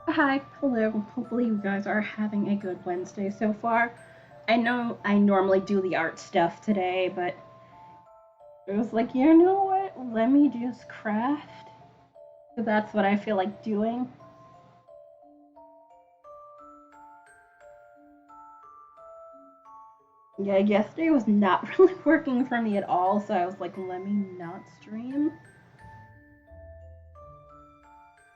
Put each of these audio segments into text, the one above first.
Hi, hello. Hopefully you guys are having a good Wednesday so far. I know I normally do the art stuff today, but it was like, you know what? Let me just craft. So that's what I feel like doing. Yeah, yesterday was not really working for me at all, so I was like, let me not stream.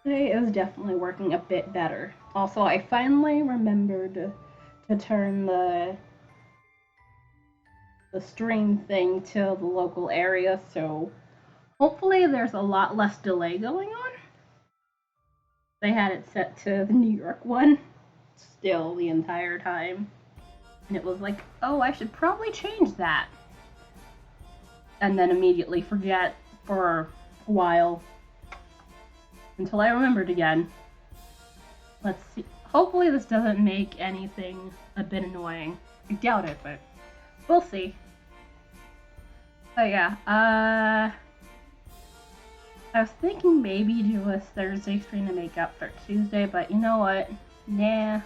Today is definitely working a bit better. Also, I finally remembered to turn the stream thing to the local area, so hopefully there's a lot less delay going on. They had it set to the New York one still the entire time. And it was like, oh, I should probably change that. And then immediately forget for a while until I remembered again. Let's see. Hopefully this doesn't make anything a bit annoying. I doubt it, but we'll see. But yeah, I was thinking maybe do a Thursday stream to make up for Tuesday, but you know what? Nah.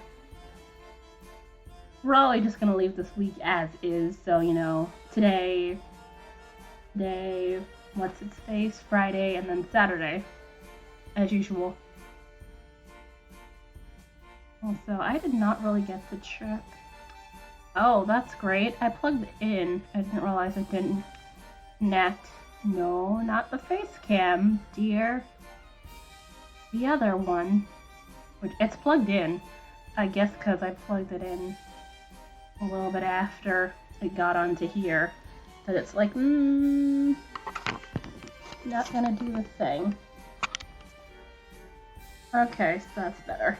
We're probably just gonna leave this week as is, so you know, today, what's its face? Friday, and then Saturday, as usual. Also, I did not really get the check. Oh, that's great. I plugged it in. I didn't realize I didn't connect. No, not the face cam, dear. The other one. Which, it's plugged in. I guess because I plugged it in a little bit after it got onto here. But it's like, not gonna do the thing. Okay, so that's better.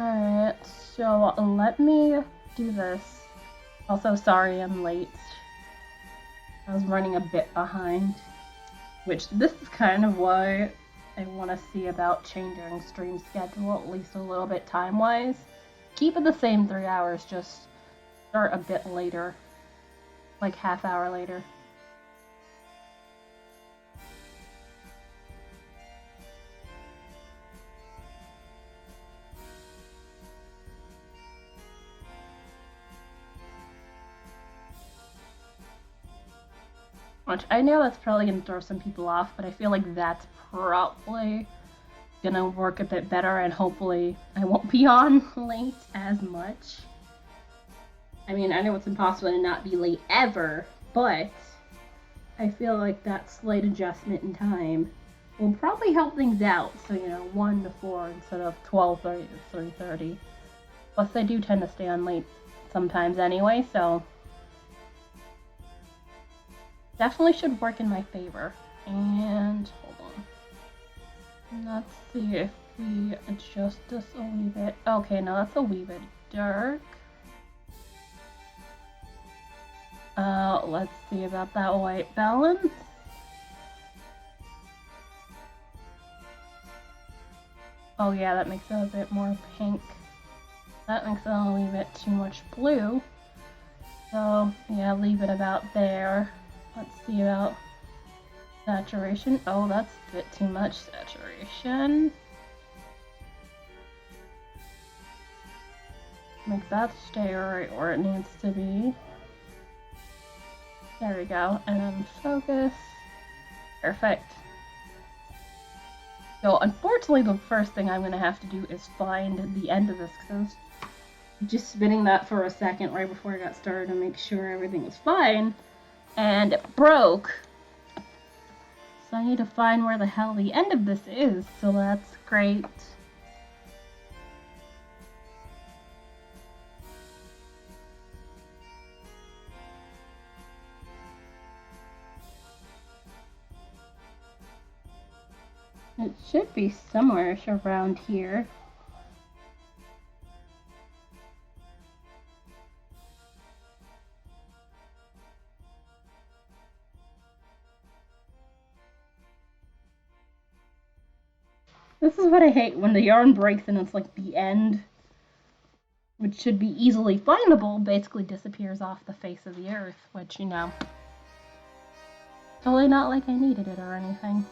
Alright, so let me do this. Also, sorry I'm late. I was running a bit behind. Which, this is kind of why I want to see about changing stream schedule, at least a little bit time-wise. Keep it the same 3 hours, just start a bit later. Like half hour later. Which I know that's probably gonna throw some people off, but I feel like that's probably gonna work a bit better, and hopefully I won't be on late as much. I mean, I know it's impossible to not be late ever, but I feel like that slight adjustment in time will probably help things out. So, you know, 1 to 4 instead of 12:30 to 3:30. Plus, I do tend to stay on late sometimes anyway, so definitely should work in my favor. And hold on. Let's see if we adjust this a wee bit. Okay, now that's a wee bit dark. Let's see about that white balance. Oh yeah, that makes it a bit more pink. That makes it a wee bit too much blue. So yeah, leave it about there. Let's see about saturation. Oh, that's a bit too much saturation. Make that stay right where it needs to be. There we go. And then focus. Perfect. So unfortunately the first thing I'm going to have to do is find the end of this, because I was just spinning that for a second right before I got started to make sure everything was fine. And it broke. So I need to find where the hell the end of this is, so that's great. It should be somewhere around here. This is what I hate, when the yarn breaks and it's like the end, which should be easily findable, basically disappears off the face of the earth, which, you know, totally not like I needed it or anything.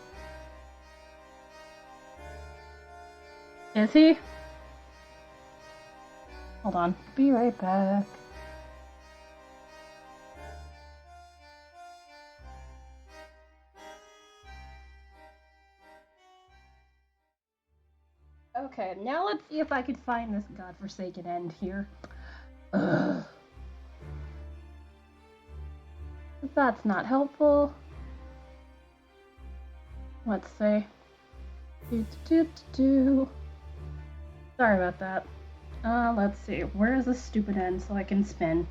Is he? Hold on. Be right back. Okay, now let's see if I can find this godforsaken end here. Ugh. That's not helpful. Let's see. Sorry about that. Let's see. Where is this stupid end so I can spin?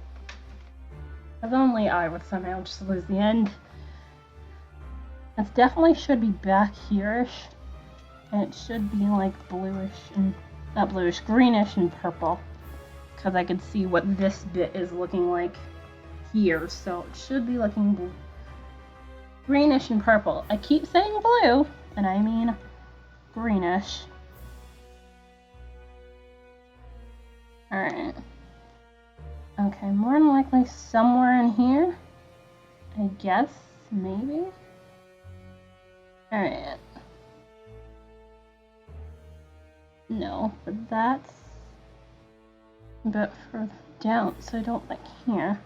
If only I would somehow just lose the end. It definitely should be back here-ish. And it should be like bluish and, not bluish, greenish and purple. Because I can see what this bit is looking like here. So it should be looking greenish and purple. I keep saying blue, and I mean greenish. Alright. Okay, more than likely somewhere in here. I guess, maybe? Alright. No, but that's a bit further down, so I don't think here.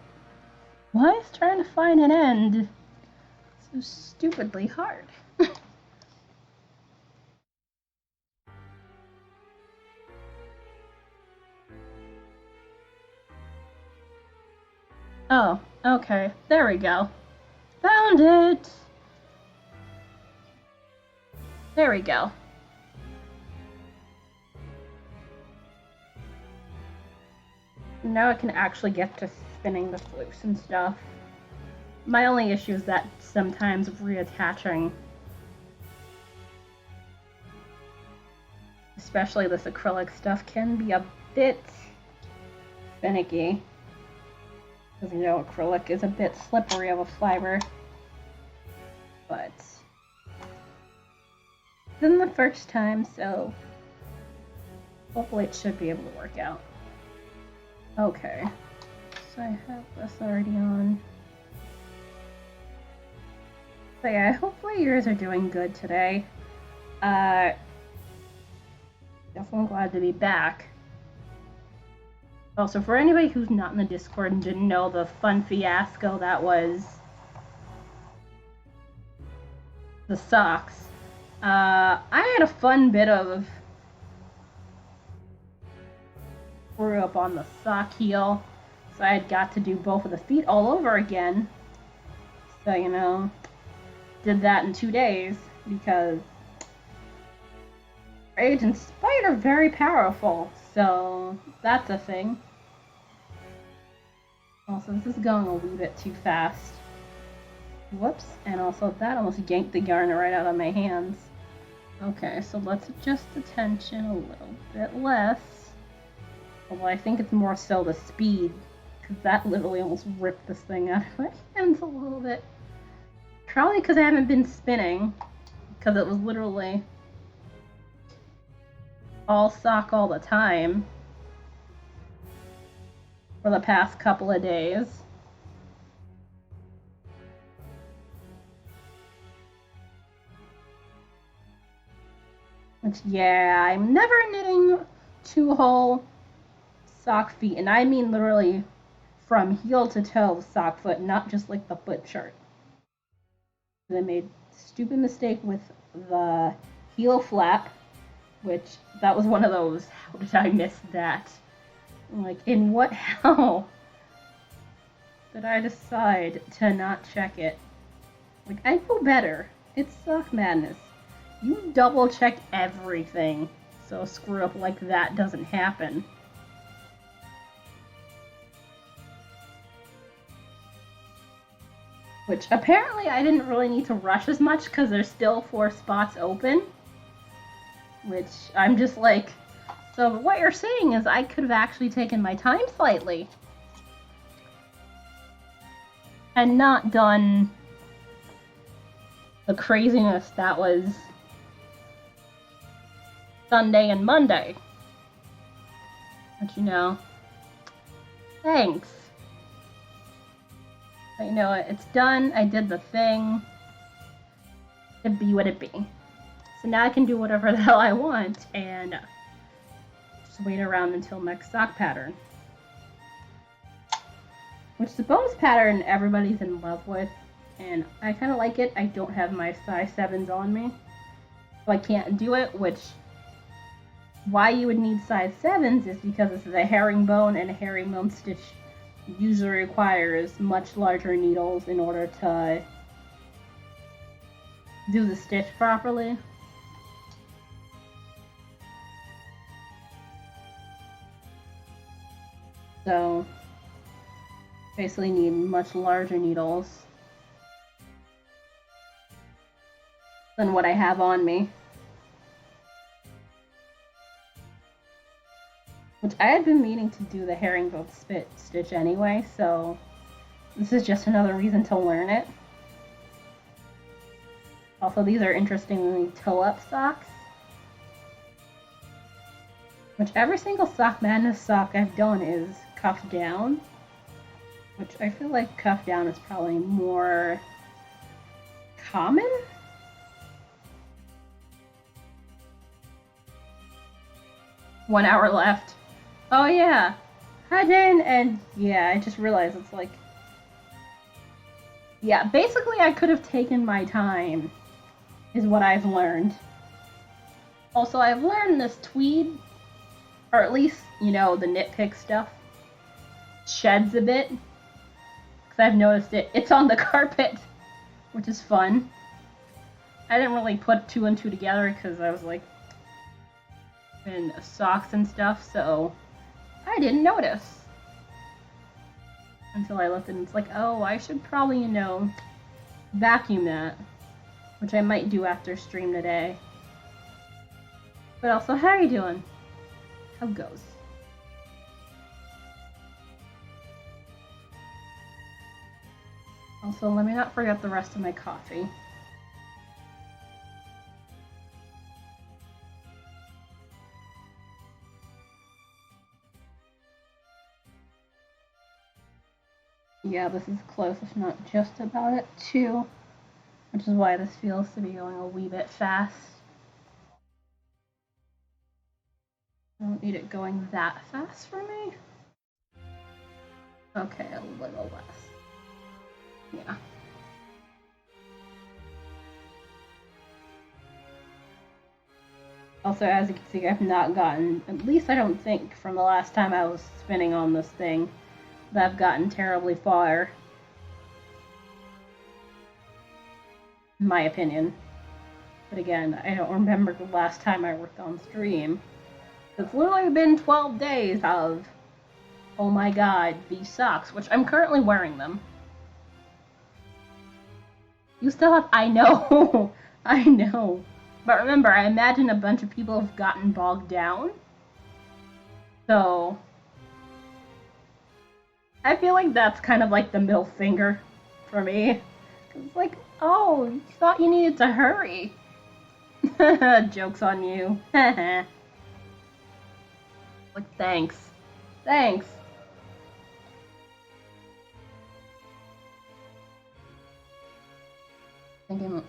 Why is trying to find an end so stupidly hard? Oh, okay, there we go. Found it! There we go. Now I can actually get to spinning the floofs and stuff. My only issue is that sometimes reattaching, especially this acrylic stuff, can be a bit finicky. Because you know acrylic is a bit slippery of a fiber. But this isn't the first time, so hopefully it should be able to work out. Okay, so I have this already on. So yeah, hopefully yours are doing good today. Definitely glad to be back. Also, for anybody who's not in the Discord and didn't know the fun fiasco that was the socks, I had a fun bit of screw up on the sock heel, so I had got to do both of the feet all over again. So, you know, did that in 2 days because Rage and Spite are very powerful, so that's a thing. Also, this is going a wee bit too fast. Whoops, and also that almost yanked the yarn right out of my hands. Okay, so let's adjust the tension a little bit less. Although I think it's more so the speed, because that literally almost ripped this thing out of my hands a little bit. Probably because I haven't been spinning, because it was literally all sock all the time for the past couple of days. Which, yeah, I'm never knitting 2-hole sock feet, and I mean literally from heel to toe sock foot, not just like the foot chart. I made a stupid mistake with the heel flap, which that was one of those, how did I miss that? Like, in what hell did I decide to not check it? Like, I know better. It's Sock Madness. You double check everything so a screw up like that doesn't happen. Which apparently I didn't really need to rush as much because there's still 4 spots open. Which I'm just like, so what you're saying is I could have actually taken my time slightly and not done the craziness that was Sunday and Monday. But you know, thanks. But you know what, it's done, I did the thing. It be what it be. So now I can do whatever the hell I want, and Just wait around until next sock pattern. Which the bonus pattern everybody's in love with, and I kind of like it. I don't have my size 7s on me, so I can't do it, which why you would need size 7s is because it's a herringbone, and a herringbone stitch usually requires much larger needles in order to do the stitch properly. So basically need much larger needles than what I have on me. Which I had been meaning to do the herringbone stitch anyway, so this is just another reason to learn it. Also, these are interestingly toe-up socks. Which every single Sock Madness sock I've done is cuffed down. Which I feel like cuffed down is probably more common? One hour left. Oh yeah. Hi Jen, and yeah, I just realized it's like... Yeah, basically I could have taken my time, is what I've learned. Also, I've learned this tweed, or at least, you know, the nitpick stuff, sheds a bit. Because I've noticed it's on the carpet, which is fun. I didn't really put 2 and 2 together because I was like, in socks and stuff, so I didn't notice. Until I looked and it's like, oh, I should probably, you know, vacuum that. Which I might do after stream today. But also, how are you doing? How goes? Also, let me not forget the rest of my coffee. Yeah, this is close, if not just about it, too. Which is why this feels to be going a wee bit fast. I don't need it going that fast for me. Okay, a little less. Yeah. Also, as you can see, I've not gotten, at least I don't think from the last time I was spinning on this thing, that I've gotten terribly far. In my opinion. But again, I don't remember the last time I worked on stream. It's literally been 12 days of, oh my god, these socks, which I'm currently wearing them. You still have, I know, I know. But remember, I imagine a bunch of people have gotten bogged down. So, I feel like that's kind of like the middle finger for me. It's like, oh, you thought you needed to hurry. Joke's on you. Like, thanks. Thanks. Thinking...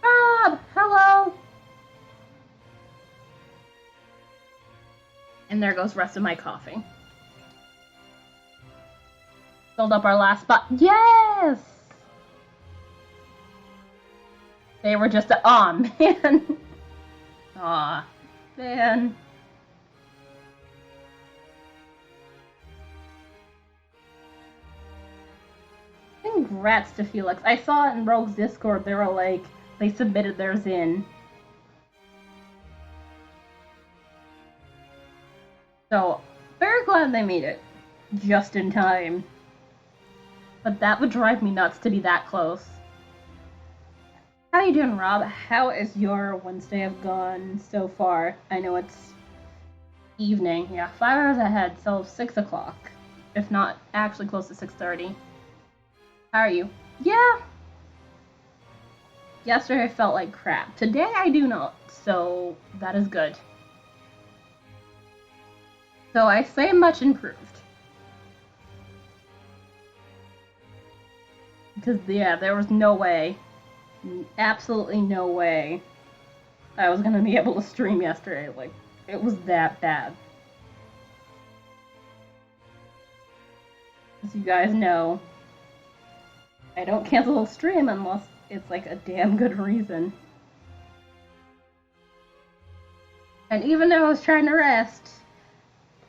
Rob! Hello! And there goes the rest of my coffee. Filled up our last spot. Yes! They were just aw, man. Aw, man. Congrats to Felix. I saw it in Rogue's Discord, they were like, they submitted theirs in. So, very glad they made it. Just in time. But that would drive me nuts to be that close. How you doing, Rob? How is your Wednesday have gone so far? I know it's evening. Yeah, 5 hours ahead, so 6 o'clock. If not, actually close to 6:30. How are you? Yeah. Yesterday I felt like crap. Today I do not, so that is good. So I say much improved. Because, yeah, there was no way, absolutely no way, I was gonna be able to stream yesterday. Like, it was that bad. As you guys know, I don't cancel a stream unless it's like a damn good reason. And even though I was trying to rest,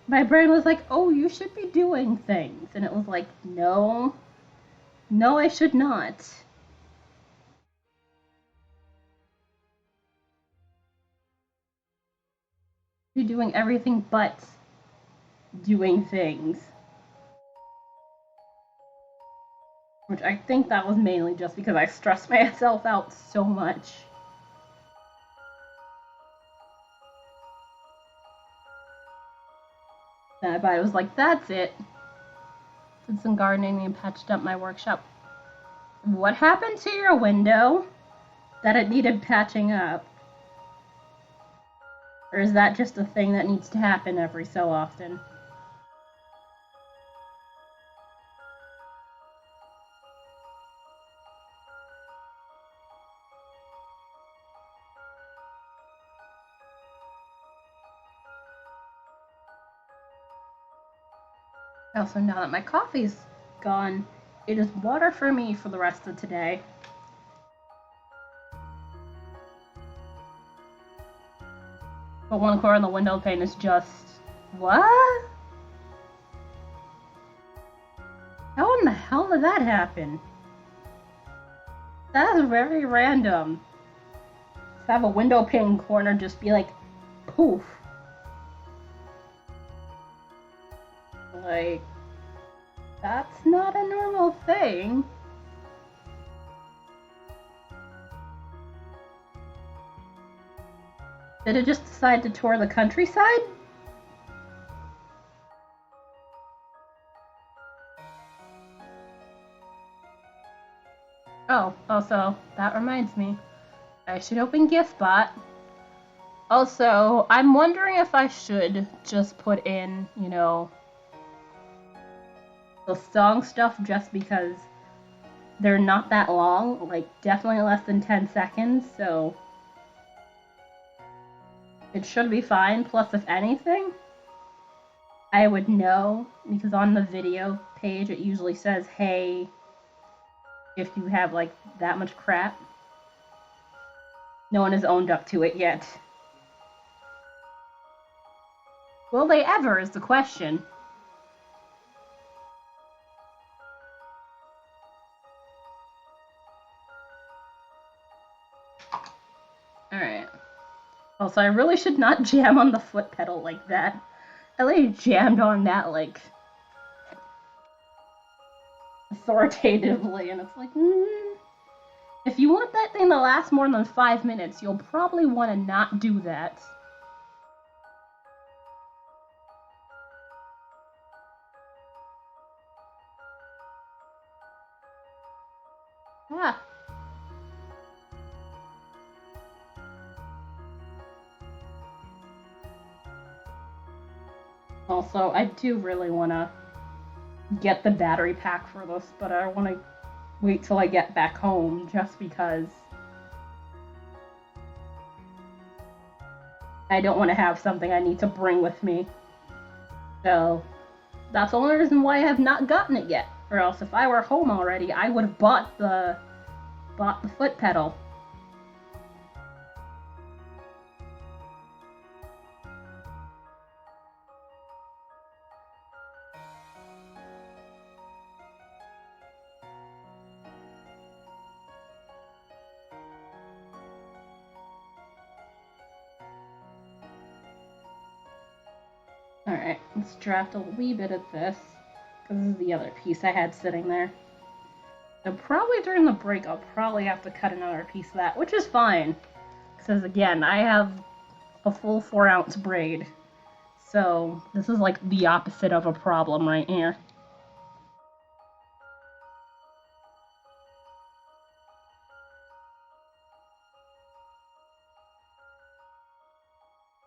my brain was like, oh, you should be doing things. And it was like, no, no, I should not. Be doing everything but doing things. Which I think that was mainly just because I stressed myself out so much. Then I was like, that's it. Did some gardening and patched up my workshop. What happened to your window that it needed patching up? Or is that just a thing that needs to happen every so often? Also, now that my coffee's gone, it is water for me for the rest of today. But one corner on the window pane is just... What? How in the hell did that happen? That is very random. To have a window pane corner just be like, poof. Like, that's not a normal thing. Did it just decide to tour the countryside? Oh, also, that reminds me. I should open GiftBot. Also, I'm wondering if I should just put in, you know, the song stuff just because they're not that long, like definitely less than 10 seconds, so it should be fine. Plus, if anything, I would know because on the video page it usually says, hey, if you have like that much crap. No one has owned up to it yet. Will they ever is the question. Alright. Also, I really should not jam on the foot pedal like that. I like jammed on that like authoritatively, and it's like, if you want that thing to last more than 5 minutes, you'll probably want to not do that. Ah. Also, I do really want to get the battery pack for this, but I want to wait till I get back home just because I don't want to have something I need to bring with me. So that's the only reason why I have not gotten it yet. Or else if I were home already, I would have bought the foot pedal. Alright, let's draft a wee bit of this, because this is the other piece I had sitting there. So probably during the break I'll probably have to cut another piece of that, which is fine. Because again, I have a full 4-ounce braid. So this is like the opposite of a problem right here.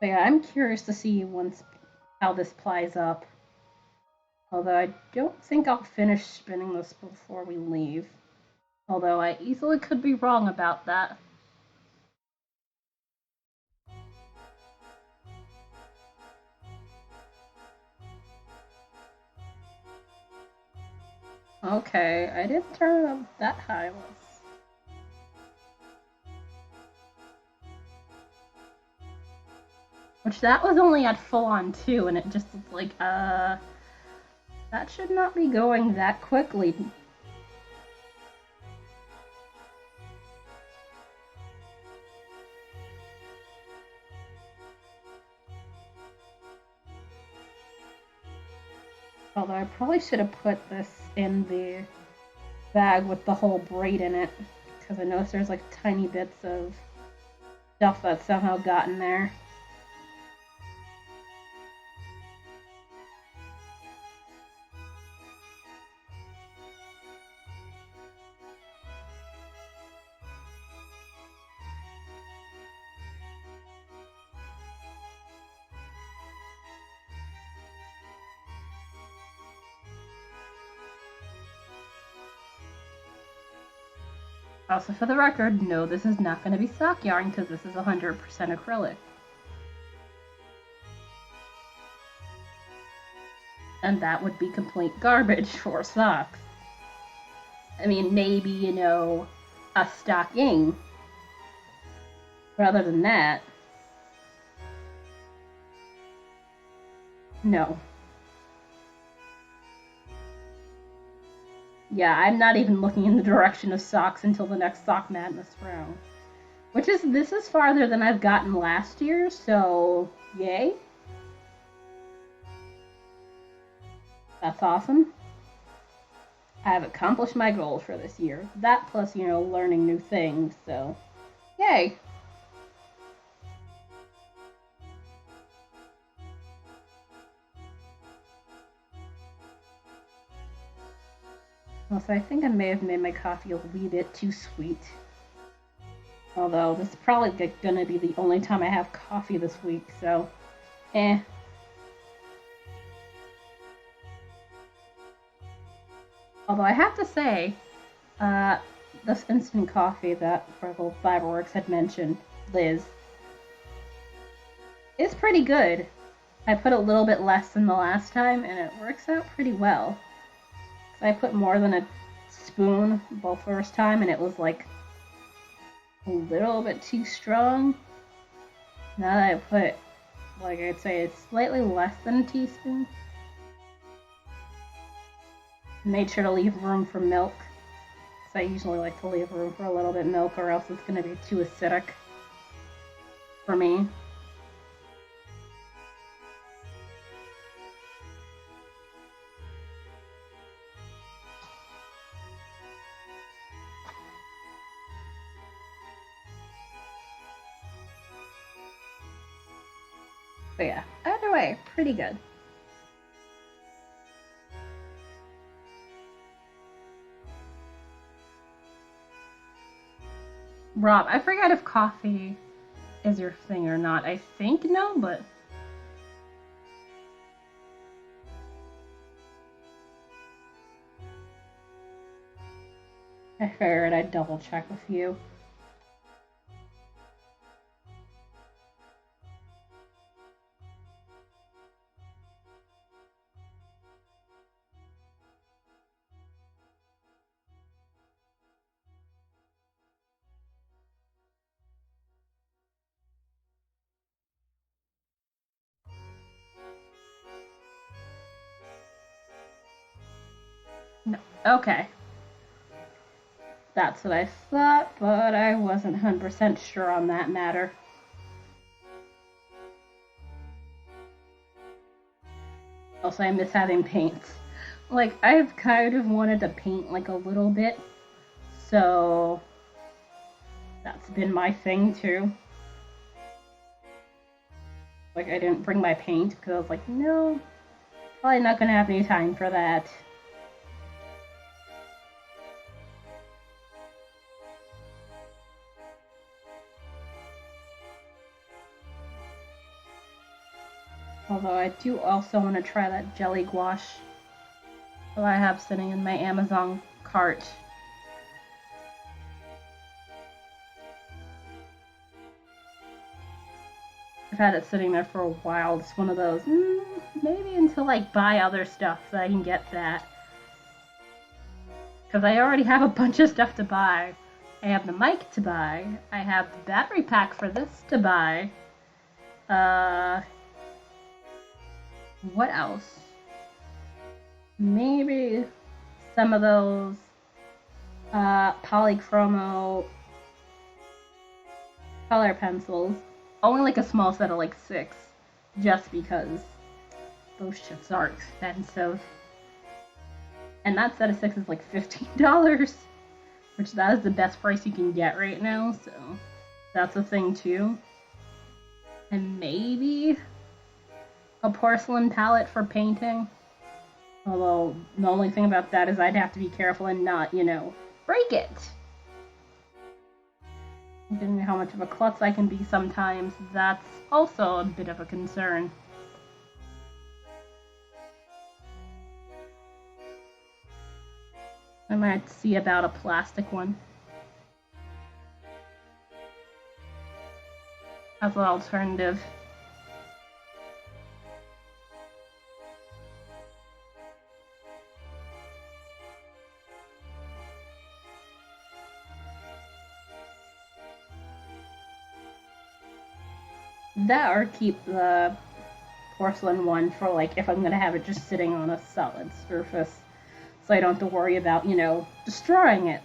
But yeah, I'm curious to see once how this plies up. Although I don't think I'll finish spinning this before we leave. Although I easily could be wrong about that. Okay, I didn't turn it up that high. Which that was only at full on too, and it just was like, that should not be going that quickly. Although I probably should have put this in the bag with the whole braid in it, because I noticed there's like tiny bits of stuff that somehow got in there. Also, for the record, no, this is not going to be sock yarn because this is 100% acrylic. And that would be complete garbage for socks. I mean, maybe, you know, a stocking. But other than that, no. Yeah, I'm not even looking in the direction of socks until the next Sock Madness round. This is farther than I've gotten last year, so yay. That's awesome. I have accomplished my goal for this year. That plus, you know, learning new things, so yay. Also, I think I may have made my coffee a wee bit too sweet. Although, this is probably gonna be the only time I have coffee this week, so eh. Although I have to say, this instant coffee that Purple Fiberworks had mentioned, Liz, is pretty good. I put a little bit less than the last time, and it works out pretty well. So I put more than a spoon the first time, and it was like a little bit too strong. Now that I put, like I'd say, it's slightly less than a teaspoon. Made sure to leave room for milk, because I usually like to leave room for a little bit of milk, or else it's going to be too acidic for me. But yeah, either way, pretty good. Rob, I forget if coffee is your thing or not. I think no, but I figured I'd double check with you. No. Okay. That's what I thought, but I wasn't 100% sure on that matter. Also, I miss having paints. Like, I've kind of wanted to paint like a little bit, so that's been my thing too. Like, I didn't bring my paint because I was like, no, probably not gonna have any time for that. Although I do also want to try that jelly gouache that I have sitting in my Amazon cart. I've had it sitting there for a while. It's one of those, maybe until I buy other stuff so I can get that. Because I already have a bunch of stuff to buy. I have the mic to buy. I have the battery pack for this to buy. What else? Maybe some of those polychromo color pencils. Only like a small set of like 6, just because those shits are expensive. And that set of 6 is like $15, which that is the best price you can get right now, so that's a thing too. And maybe a porcelain palette for painting. Although, the only thing about that is I'd have to be careful and not, break it. Depending on how much of a klutz I can be sometimes, that's also a bit of a concern. I might see about a plastic one as an alternative. That or keep the porcelain one for like if I'm gonna have it just sitting on a solid surface, so I don't have to worry about, destroying it.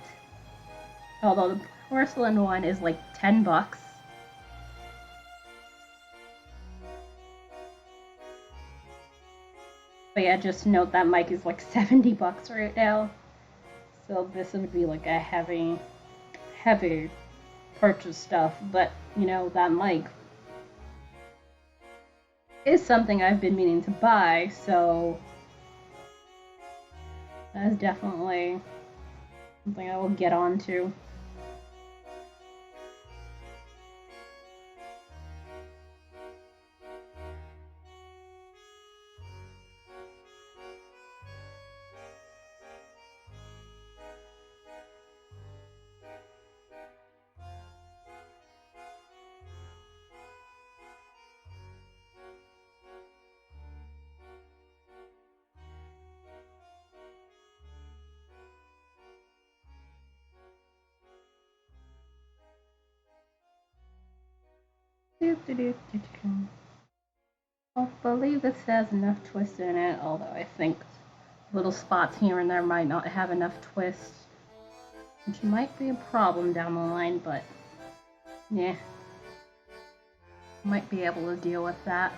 Although the porcelain one is like $10. But yeah, just note that mic is like $70 right now. So this would be like a heavy purchase stuff. But, that mic is something I've been meaning to buy, so that is definitely something I will get onto. I believe this has enough twist in it, although I think little spots here and there might not have enough twist, which might be a problem down the line, but yeah, might be able to deal with that.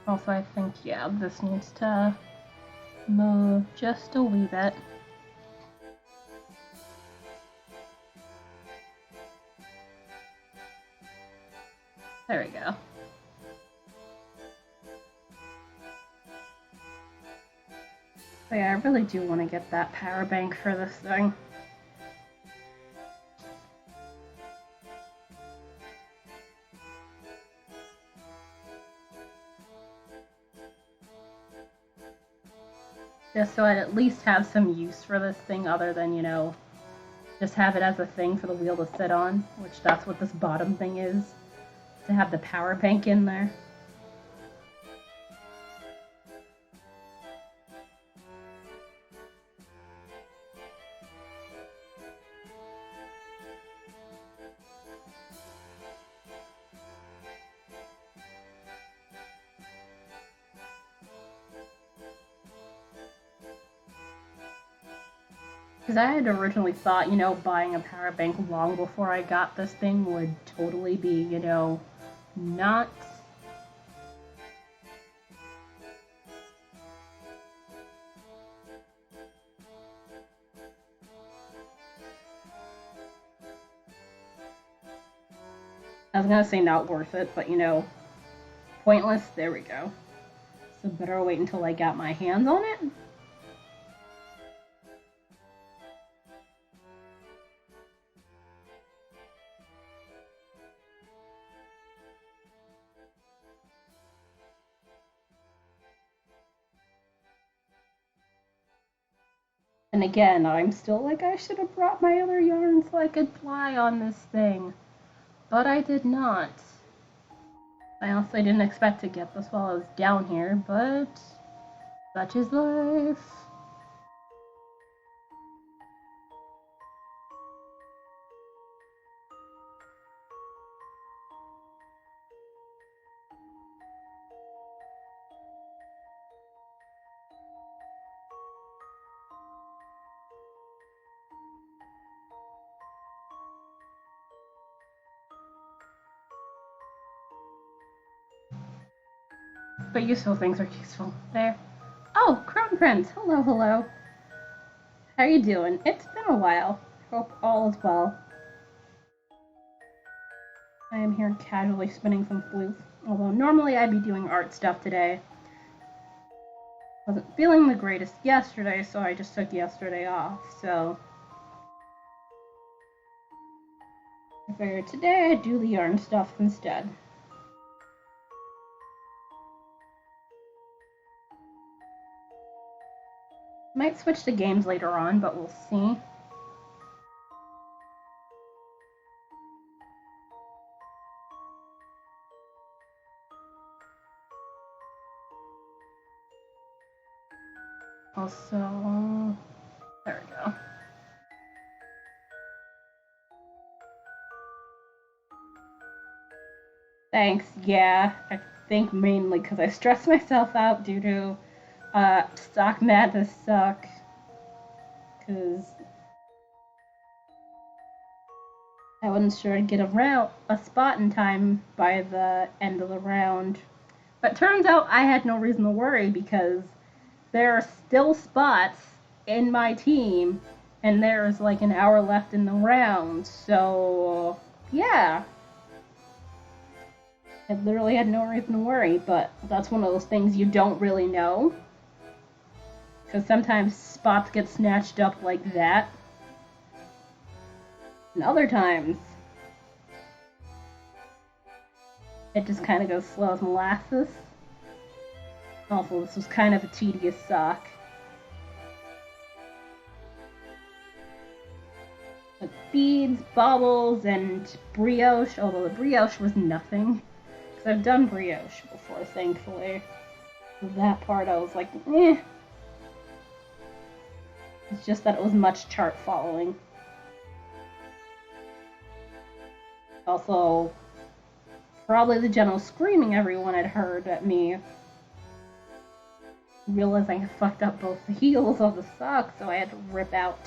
Also, I think, yeah, this needs to move just a wee bit. There we go. But yeah, I really do want to get that power bank for this thing. Just so I'd at least have some use for this thing other than, just have it as a thing for the wheel to sit on, which that's what this bottom thing is, to have the power bank in there. Because I had originally thought, buying a power bank long before I got this thing would totally be, not I was gonna say not worth it, but pointless. There we go. So better wait until I got my hands on it. And again, I'm still like, I should have brought my other yarn so I could fly on this thing. But I did not. I honestly didn't expect to get this while I was down here, but such is life. But useful things are useful. There. Oh, Crown Prince. Hello, hello. How you doing? It's been a while. Hope all is well. I am here casually spinning some floof. Although normally I'd be doing art stuff today. Wasn't feeling the greatest yesterday, so I just took yesterday off. So I figured today I'd do the yarn stuff instead. Might switch to games later on, but we'll see. Also, there we go. Thanks, yeah. I think mainly because I stressed myself out due to stock madness suck. Because I wasn't sure I'd get a spot in time by the end of the round. But turns out I had no reason to worry because there are still spots in my team, and there's like an hour left in the round. So, yeah. I literally had no reason to worry, but that's one of those things you don't really know. Because sometimes spots get snatched up like that. And other times, it just kind of goes slow as molasses. Also, this was kind of a tedious sock. With beads, baubles, and brioche, although the brioche was nothing. Because I've done brioche before, thankfully. That part I was like, eh. It's just that it was much chart following. Also, probably the general screaming everyone had heard at me. Realizing I fucked up both the heels of the sock, so I had to rip out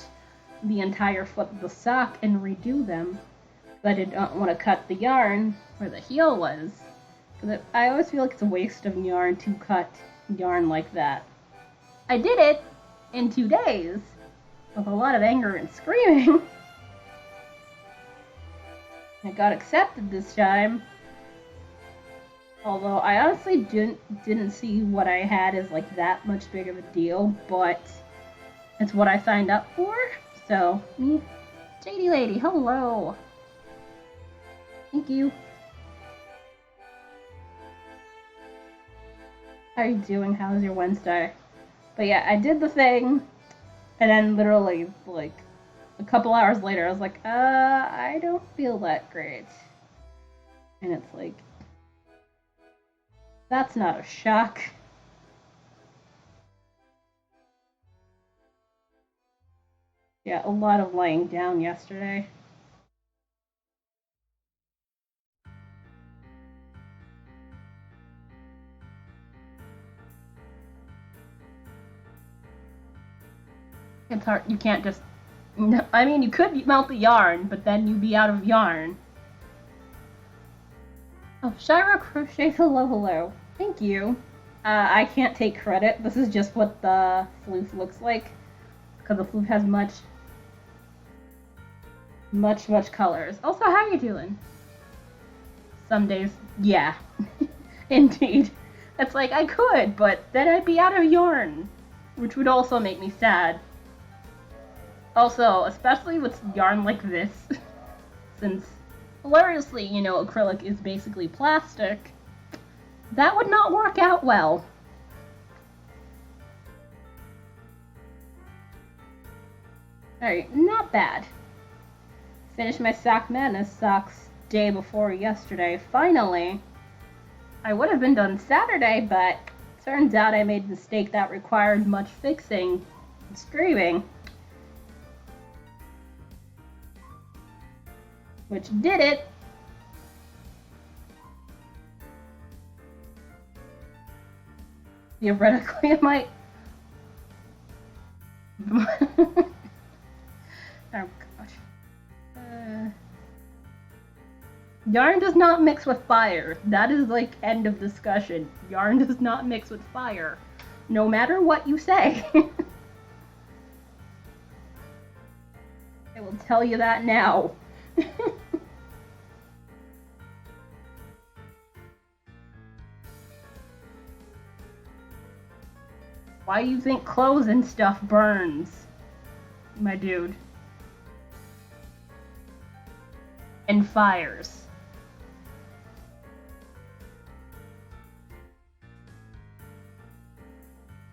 the entire foot of the sock and redo them. But I did not want to cut the yarn where the heel was. Because I always feel like it's a waste of yarn to cut yarn like that. I did it in 2 days with a lot of anger and screaming. I got accepted this time. Although I honestly didn't see what I had as like that much big of a deal, but it's what I signed up for. So, JD Lady, hello. Thank you. How are you doing? How's your Wednesday? But yeah, I did the thing, and then literally like a couple hours later, I was like, I don't feel that great. And it's like, that's not a shock. Yeah, a lot of laying down yesterday. It's hard. You can't just. I mean, you could melt the yarn, but then you'd be out of yarn. Oh, Shira Crochet, hello, hello. Thank you. I can't take credit. This is just what the floof looks like. Because the floof has much colors. Also, how you doing? Some days, yeah. Indeed. It's like, I could, but then I'd be out of yarn. Which would also make me sad. Also, especially with yarn like this. Since, hilariously, you know, acrylic is basically plastic. That would not work out well. Alright, not bad. Finished my Sock Madness socks day before yesterday, finally. I would have been done Saturday, but turns out I made a mistake that required much fixing and screwing. Which did it. Theoretically, it might. Oh gosh. Yarn does not mix with fire. That is like end of discussion. Yarn does not mix with fire. No matter what you say. I will tell you that now. Why do you think clothes and stuff burns, my dude? And fires.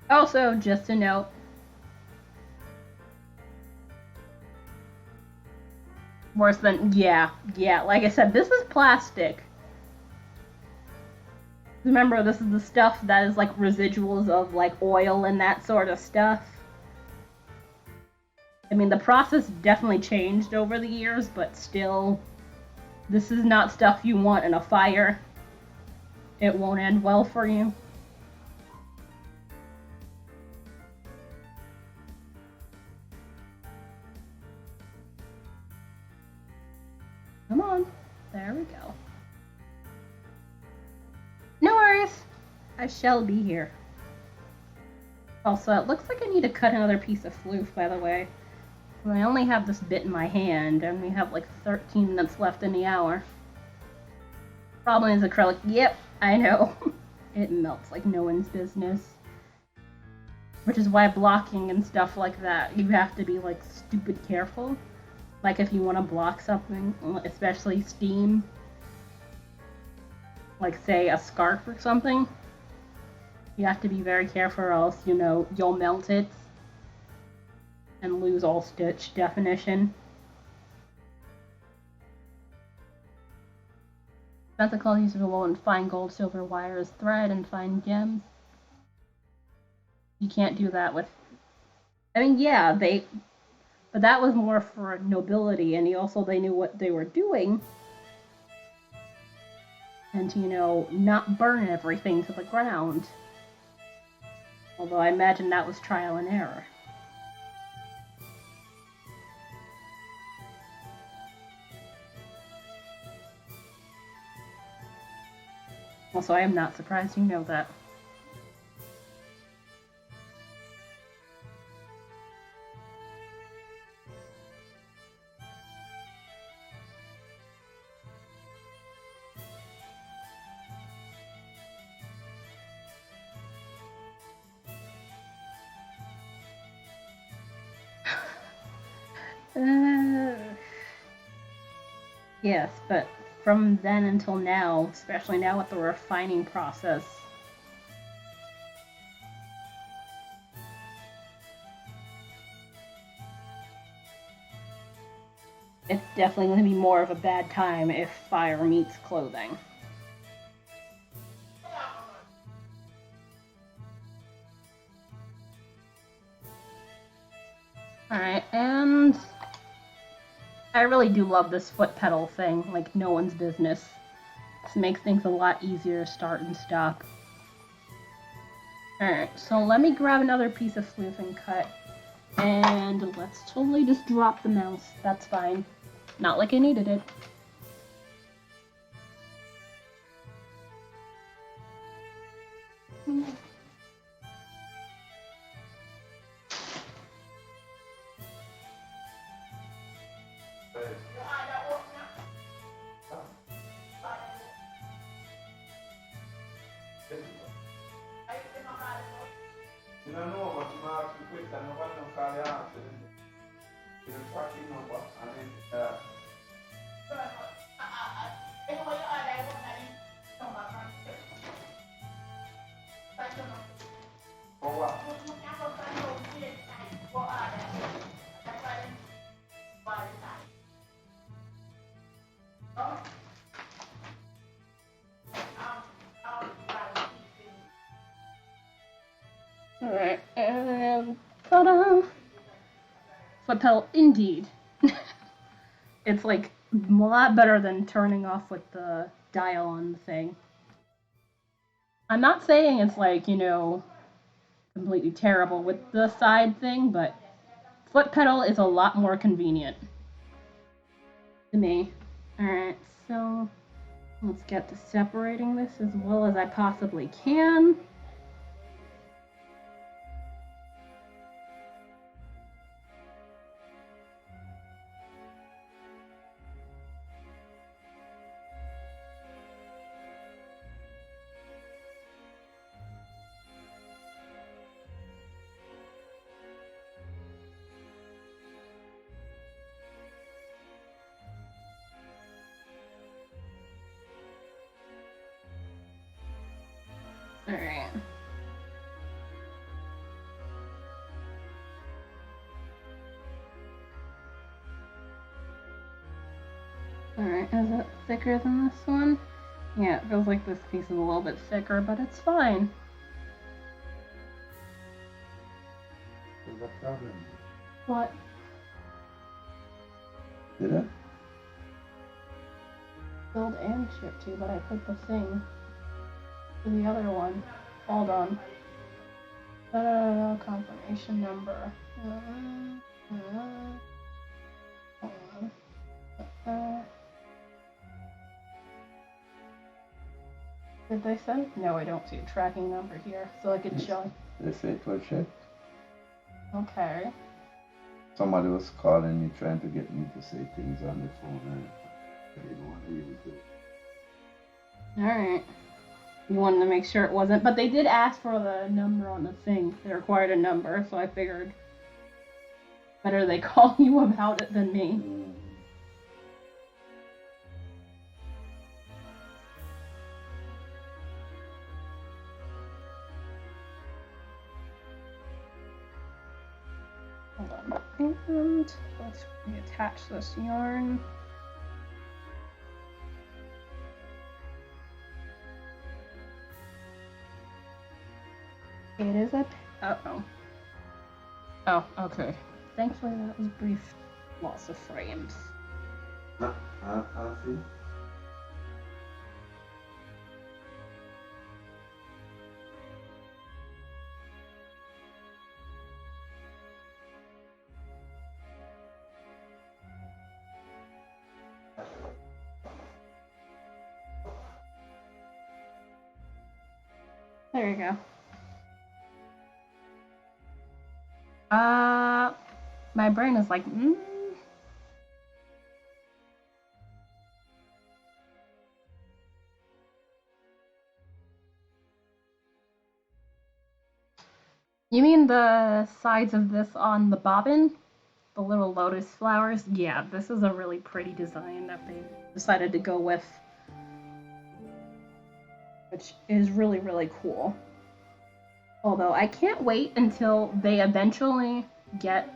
Also, just a note. Worse than, yeah, like I said, this is plastic. Remember, this is the stuff that is like residuals of like oil and that sort of stuff. I mean, the process definitely changed over the years, but still, this is not stuff you want in a fire. It won't end well for you. Come on. There we go. No worries. I shall be here. Also, it looks like I need to cut another piece of floof, by the way. I only have this bit in my hand, and we have like 13 minutes left in the hour. Problem is acrylic. Yep, I know. It melts like no one's business. Which is why blocking and stuff like that, you have to be like stupid careful. Like if you want to block something, especially steam. Like say a scarf or something. You have to be very careful or else, you know, you'll melt it. And lose all stitch definition. Methical uses a wool and fine gold, silver wires, thread, and fine gems. You can't do that with. I mean, yeah, but that was more for nobility, and they knew what they were doing, and to, you know, not burn everything to the ground. Although I imagine that was trial and error. Also, I am not surprised you know that. Yes, but from then until now, especially now with the refining process, it's definitely going to be more of a bad time if fire meets clothing. Alright, and I really do love this foot pedal thing, like no one's business. This makes things a lot easier to start and stop. Alright, so let me grab another piece of floof and cut. And let's totally just drop the mouse. That's fine. Not like I needed it. Una nuova ma su questa non fanno fare altre. Infatti non va a me. Alright, and ta-da! Foot pedal, indeed. It's like a lot better than turning off with the dial on the thing. I'm not saying it's like, completely terrible with the side thing, but foot pedal is a lot more convenient to me. Alright, so let's get to separating this as well as I possibly can. Alright. Alright, is it thicker than this one? Yeah, it feels like this piece is a little bit thicker, but it's fine. There's a problem. What? Did it? Build and ship to, but I put the thing to the other one. Hold on. Confirmation number. Hold on. Did they send? No, I don't see a tracking number here, so like it's showing. They say it was checked. Okay. Somebody was calling me trying to get me to say things on the phone and I didn't want to really do it. Alright. You wanted to make sure it wasn't, but they did ask for the number on the thing. They required a number, so I figured better they call you about it than me. Hold on. And let's reattach this yarn. It is a... Uh-oh. Oh, okay. Thankfully that was brief loss of frames. I see. There you go. My brain is like, You mean the sides of this on the bobbin? The little lotus flowers? Yeah, this is a really pretty design that they decided to go with. Which is really, really cool. Although I can't wait until they eventually get,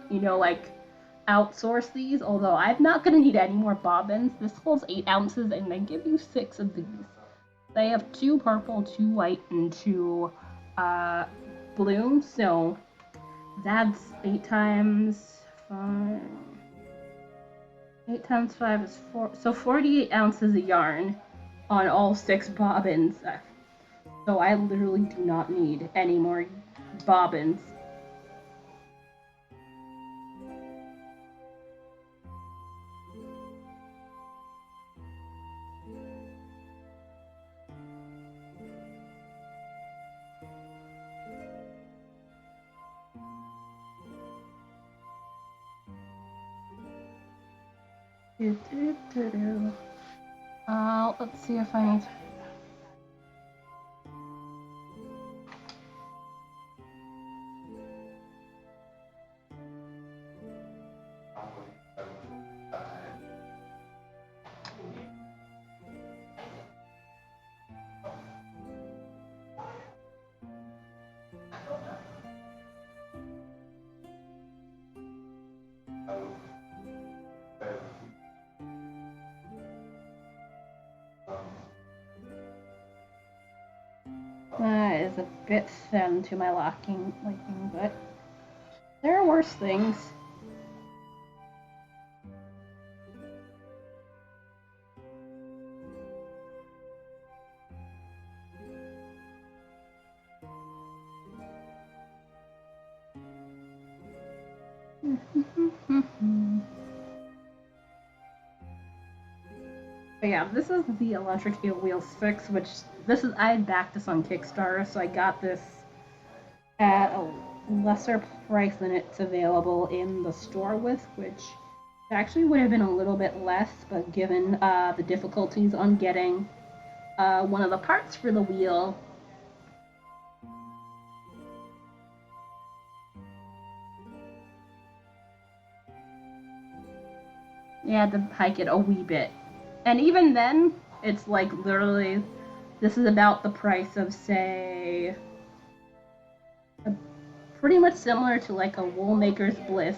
outsource these. Although I'm not going to need any more bobbins. This holds 8 ounces and they give you 6 of these. They have 2 purple, 2 white, and 2 blue. So that's 8 times 5. 8 times 5 is 4. So 48 ounces of yarn on all 6 bobbins. So I literally do not need any more bobbins. Let's see if I need... is a bit thin to my liking, but there are worse things. But yeah, this is the electric eel wheels fix, which I had backed this on Kickstarter, so I got this at a lesser price than it's available in the store with, which actually would have been a little bit less, but given the difficulties on getting one of the parts for the wheel, you had to hike it a wee bit. And even then, it's like literally, this is about the price of, say, pretty much similar to like a Woolmaker's Bliss.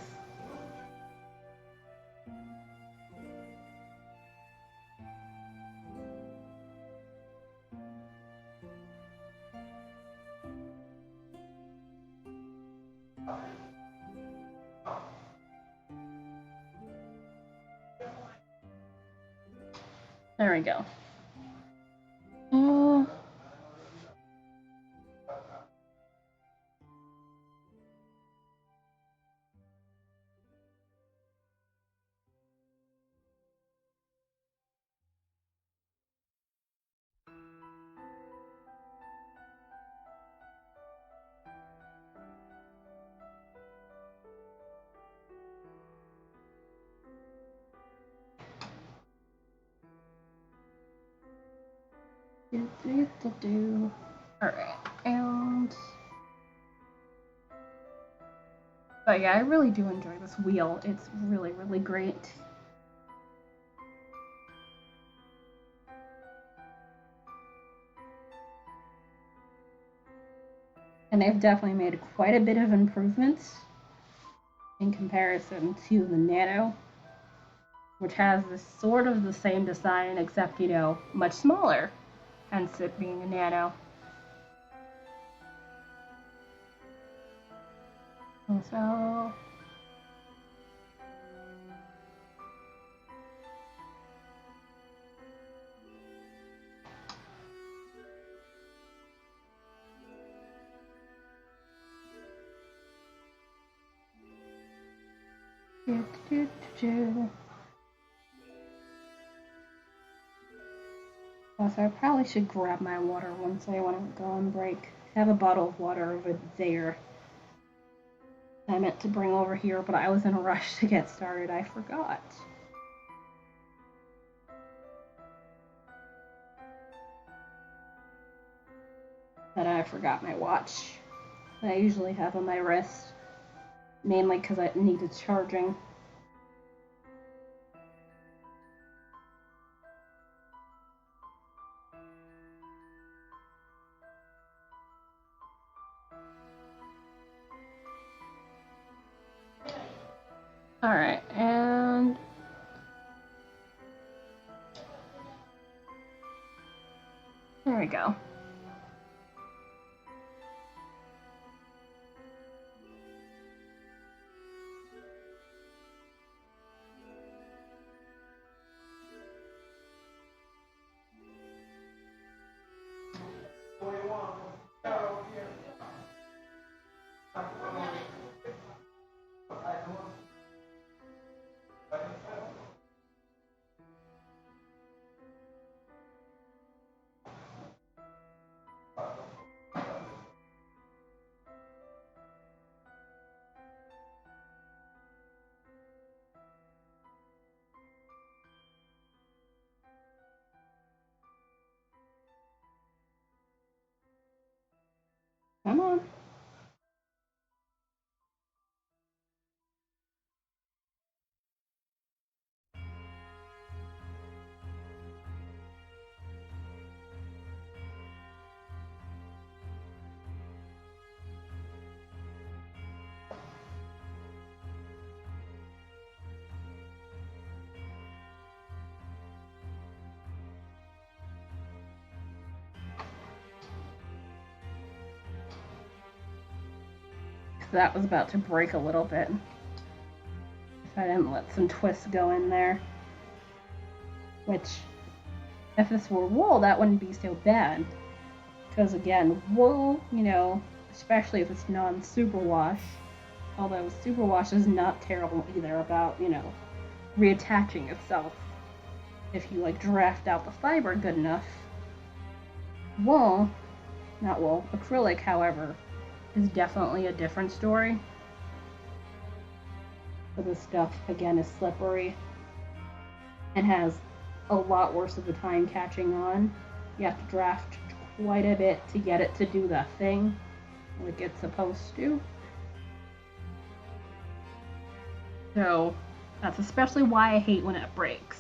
There we go. Alright, and but yeah, I really do enjoy this wheel. It's really, really great. And they've definitely made quite a bit of improvements in comparison to the Nano, which has this sort of the same design except, much smaller, hence it being a Nano. And so also, I probably should grab my water once I want to go on break. I have a bottle of water over there I meant to bring over here, but I was in a rush to get started. I forgot. That I forgot my watch that I usually have on my wrist, mainly because I needed charging. Alright, and there we go. that was about to break a little bit if I didn't let some twists go in there. Which, if this were wool, that wouldn't be so bad. Because again, wool, you know, especially if it's non-superwash, although superwash is not terrible either about, you know, reattaching itself. If you like draft out the fiber good enough. Wool, not wool, acrylic, however, is definitely a different story. So this stuff, again, is slippery and has a lot worse of a time catching on. You have to draft quite a bit to get it to do the thing like it's supposed to. So that's especially why I hate when it breaks.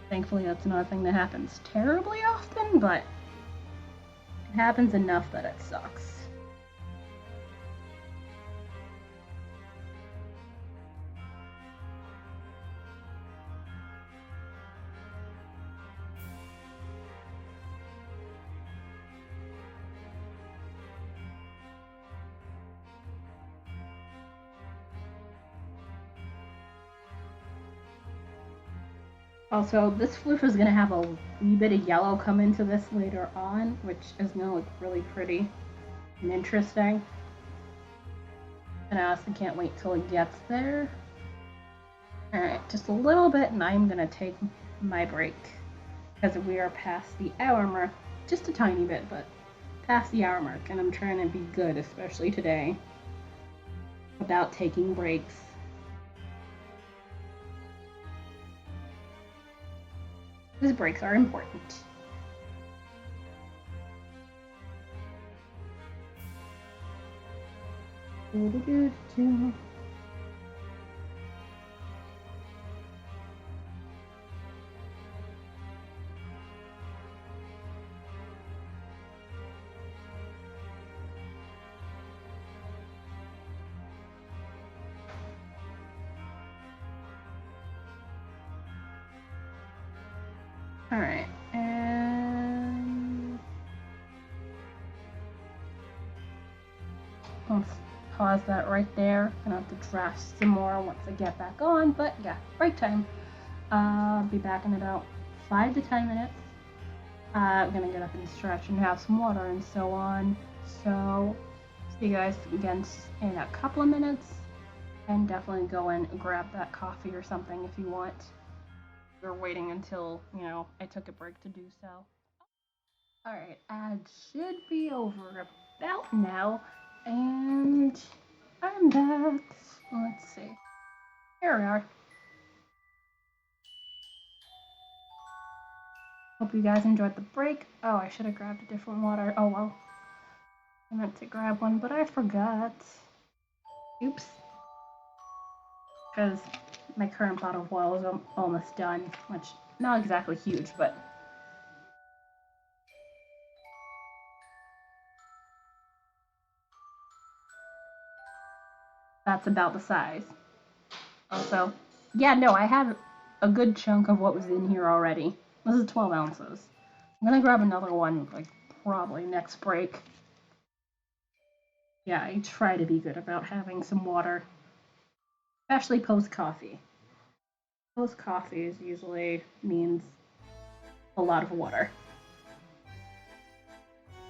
Thankfully, that's not a thing that happens terribly often, but it happens enough that it sucks. Also, this floof is going to have a wee bit of yellow come into this later on, which is going to look really pretty and interesting. And I honestly can't wait till it gets there. Alright, just a little bit, and I'm going to take my break. Because we are past the hour mark. Just a tiny bit, but past the hour mark. And I'm trying to be good, especially today, about taking breaks. These breaks are important. Alright, and let's pause that right there. Gonna have to draft some more once I get back on, but yeah, break time. I'll be back in about 5 to 10 minutes. I'm gonna get up and stretch and have some water and so on. So, see you guys again in a couple of minutes, and definitely go and grab that coffee or something if you want. We're waiting until, you know, I took a break to do so. Alright, ad should be over about now, and I'm back. Let's see. Here we are. Hope you guys enjoyed the break. Oh, I should have grabbed a different water. Oh well. I meant to grab one, but I forgot. Oops. Because my current bottle of Hoyle is almost done, which not exactly huge, but that's about the size. Also, yeah, no, I had a good chunk of what was in here already. This is 12 ounces. I'm gonna grab another one, like, probably next break. Yeah, I try to be good about having some water, especially post-coffee. Post-coffee usually means a lot of water.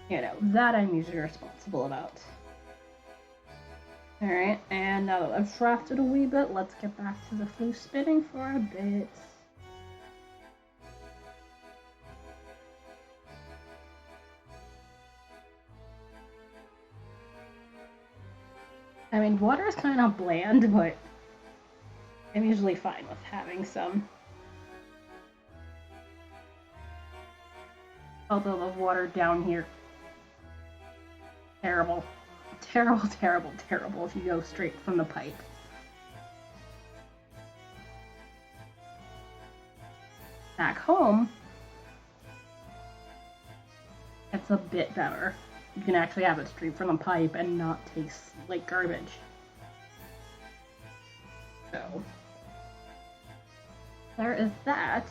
You know, that I'm usually responsible about. Alright, and now that I've drafted a wee bit, let's get back to the floof spinning for a bit. I mean, water is kind of bland, but I'm usually fine with having some. Although the water down here, terrible. Terrible, terrible, terrible if you go straight from the pipe. Back home, it's a bit better. You can actually have it straight from the pipe and not taste like garbage. So, there is that.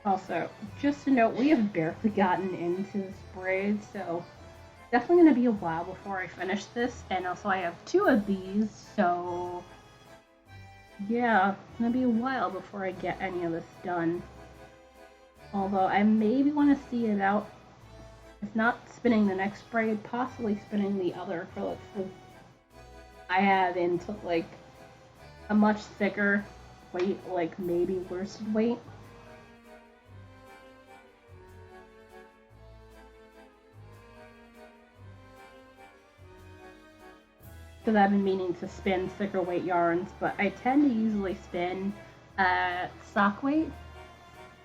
Also, just a note, we have barely gotten into this braid, so definitely going to be a while before I finish this. And also I have 2 of these, so yeah, it's going to be a while before I get any of this done. Although I maybe want to see it out. If not spinning the next braid, possibly spinning the other acrylics. I had into like a much thicker weight, like maybe worsted weight. Because I've been meaning to spin thicker weight yarns, but I tend to usually spin sock weight,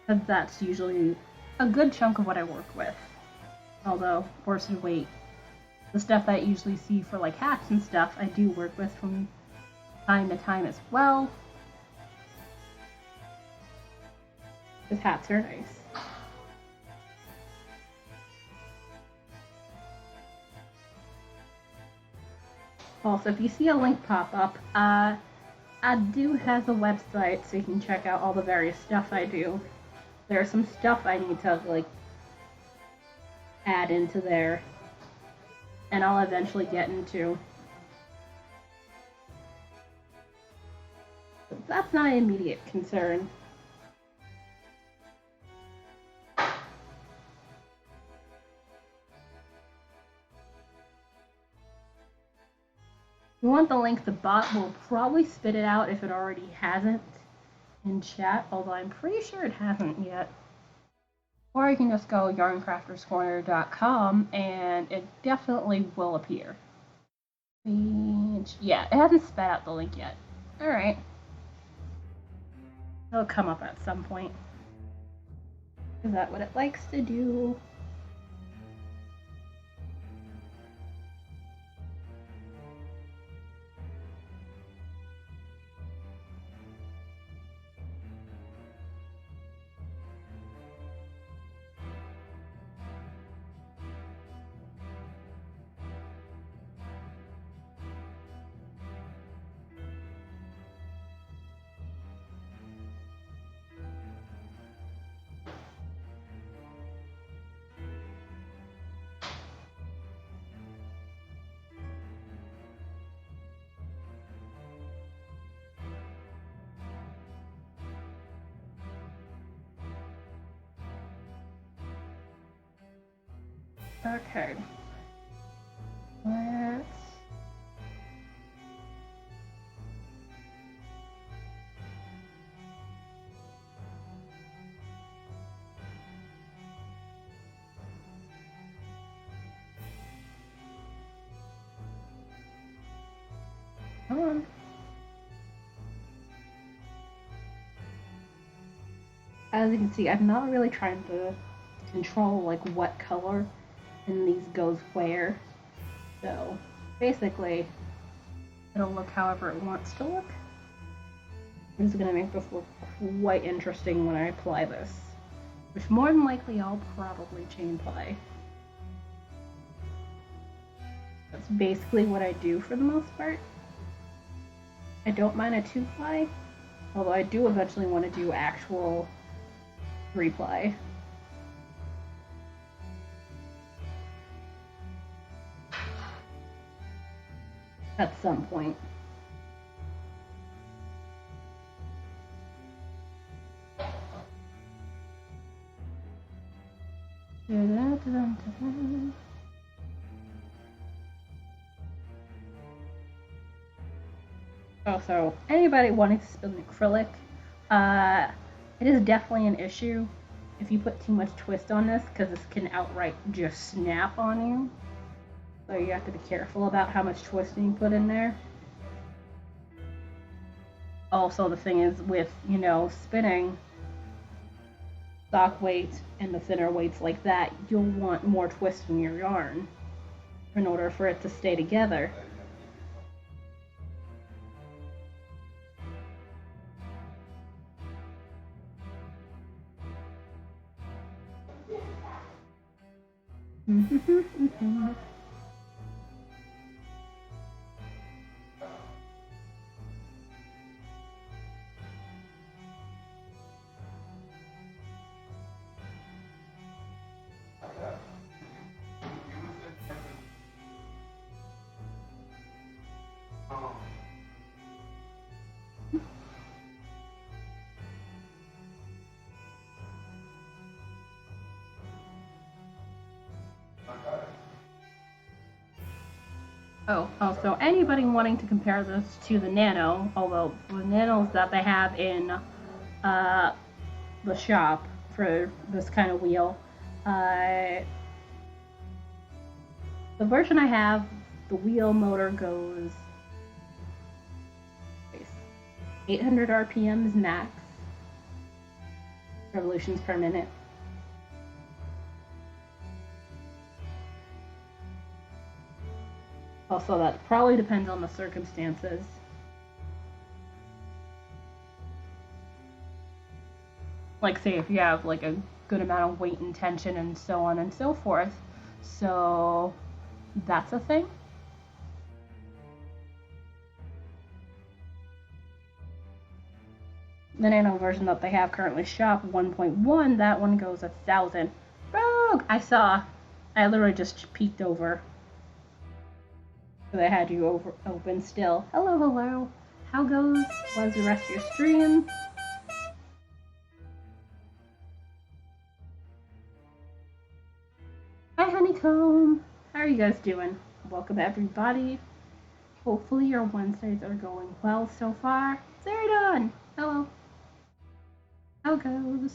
because that's usually a good chunk of what I work with. Although worsted weight, the stuff that I usually see for like hats and stuff, I do work with from time to time as well. Because hats are nice. Also, if you see a link pop up, do has a website so you can check out all the various stuff I do. There's some stuff I need to like add into there, and I'll eventually get into. But that's not an immediate concern. If you want the link, the bot will probably spit it out if it already hasn't in chat, although I'm pretty sure it hasn't yet. Or you can just go yarncrafterscorner.com and it definitely will appear. Yeah, it hasn't spat out the link yet. Alright. It'll come up at some point. Is that what it likes to do? Okay. Let's... Come on. As you can see, I'm not really trying to control like what color in these goes where. So basically, it'll look however it wants to look. This is going to make this look quite interesting when I apply this, which more than likely I'll probably chain ply. That's basically what I do for the most part. I don't mind a 2-ply, although I do eventually want to do actual 3-ply. At some point. Also, anybody wanting to spin acrylic, it is definitely an issue if you put too much twist on this, because this can outright just snap on you. So you have to be careful about how much twisting you put in there. Also, the thing is with, spinning stock weights and the thinner weights like that, you'll want more twist in your yarn in order for it to stay together. Oh, also, anybody wanting to compare this to the Nano, although the Nanos that they have in the shop for this kind of wheel, uh, the version I have, the wheel motor goes 800 RPMs max, revolutions per minute. Also, that probably depends on the circumstances. Like, say, if you have like a good amount of weight and tension and so on and so forth. So, that's a thing. The Nano version that they have currently shop 1.1, that one goes 1,000. Rogue! I literally just peeked over. So they had you open still. Hello, hello. How goes? Was the rest of your stream? Hi, Honeycomb. How are you guys doing? Welcome, everybody. Hopefully your Wednesdays are going well so far. Zeridon! Hello. How goes?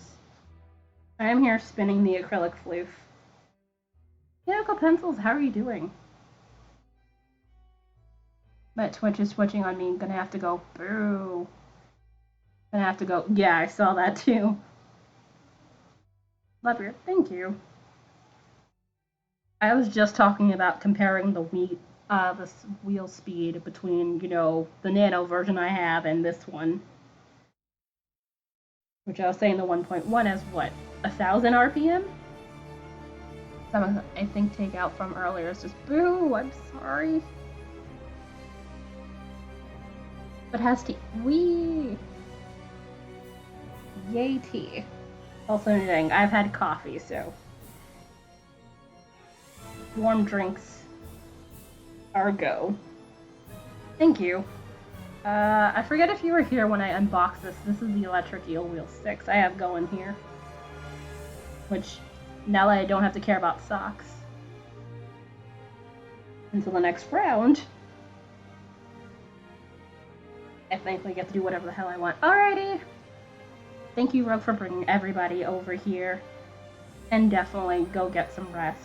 I'm here spinning the acrylic floof. Pinnacle Pencils, how are you doing? My Twitch is switching on me. Gonna have to go. Boo. Gonna have to go. Yeah, I saw that too. Love you. Thank you. I was just talking about comparing the wheel speed between, the Nano version I have and this one. Which I was saying the 1.1 is what? 1,000 RPM? Some I think take out from earlier is just boo, I'm sorry. But has tea. Wee! Yay tea. Also knitting. I've had coffee, so warm drinks are go. Thank you. I forget if you were here when I unboxed this. This is the electric eel wheel 6 I have going here. Which, now that I don't have to care about socks until the next round, I thankfully get to do whatever the hell I want. Alrighty! Thank you, Rogue, for bringing everybody over here. And definitely go get some rest.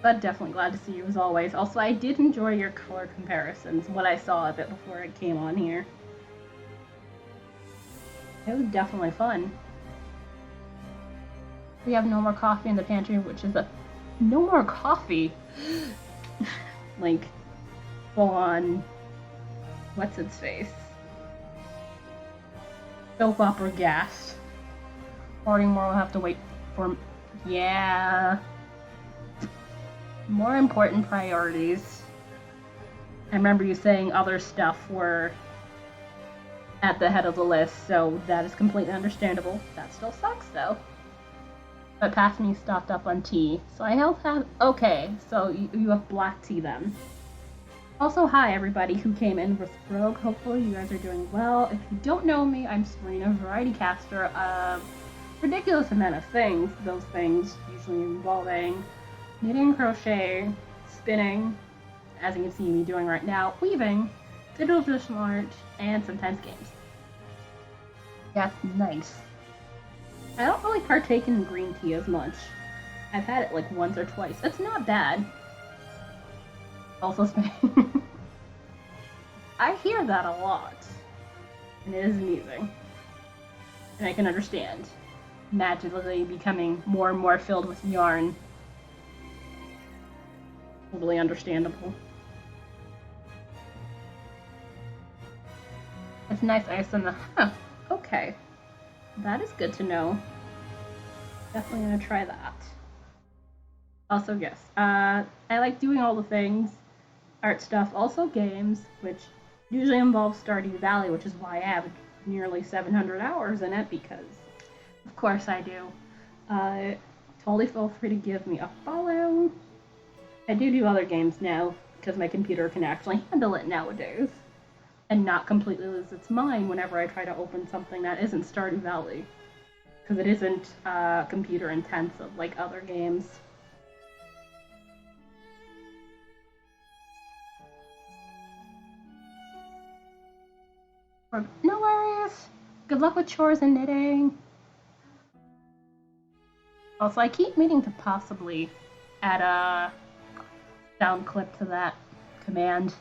But definitely glad to see you as always. Also, I did enjoy your color comparisons, what I saw of it before it came on here. It was definitely fun. We have no more coffee in the pantry, which is no more coffee. Like, full on, what's its face? Soap opera gas. Baltimore will have to wait for, yeah. More important priorities. I remember you saying other stuff were at the head of the list, so that is completely understandable. That still sucks, though. But past me stocked up on tea, so I have. Okay, so you have black tea then. Also, hi everybody who came in with Rogue. Hopefully you guys are doing well. If you don't know me, I'm Serena, variety caster of ridiculous amount of things. Those things usually involving knitting, crochet, spinning, as you can see me doing right now, weaving, digital traditional art, and sometimes games. That's nice. I don't really partake in green tea as much. I've had it like once or twice. It's not bad. Also spinning. I hear that a lot. And it is amusing. And I can understand. Magically becoming more and more filled with yarn. Totally understandable. It's nice ice in the... Huh, okay. That is good to know. Definitely gonna try that. Also, yes, I like doing all the things. Art stuff, also games, which usually involves Stardew Valley, which is why I have nearly 700 hours in it, because of course I do. Totally feel free to give me a follow. I do other games now, because my computer can actually handle it nowadays, and not completely lose its mind whenever I try to open something that isn't Stardew Valley, because it isn't computer intensive like other games. No worries. Good luck with chores and knitting. Also, I keep meaning to possibly add a sound clip to that command.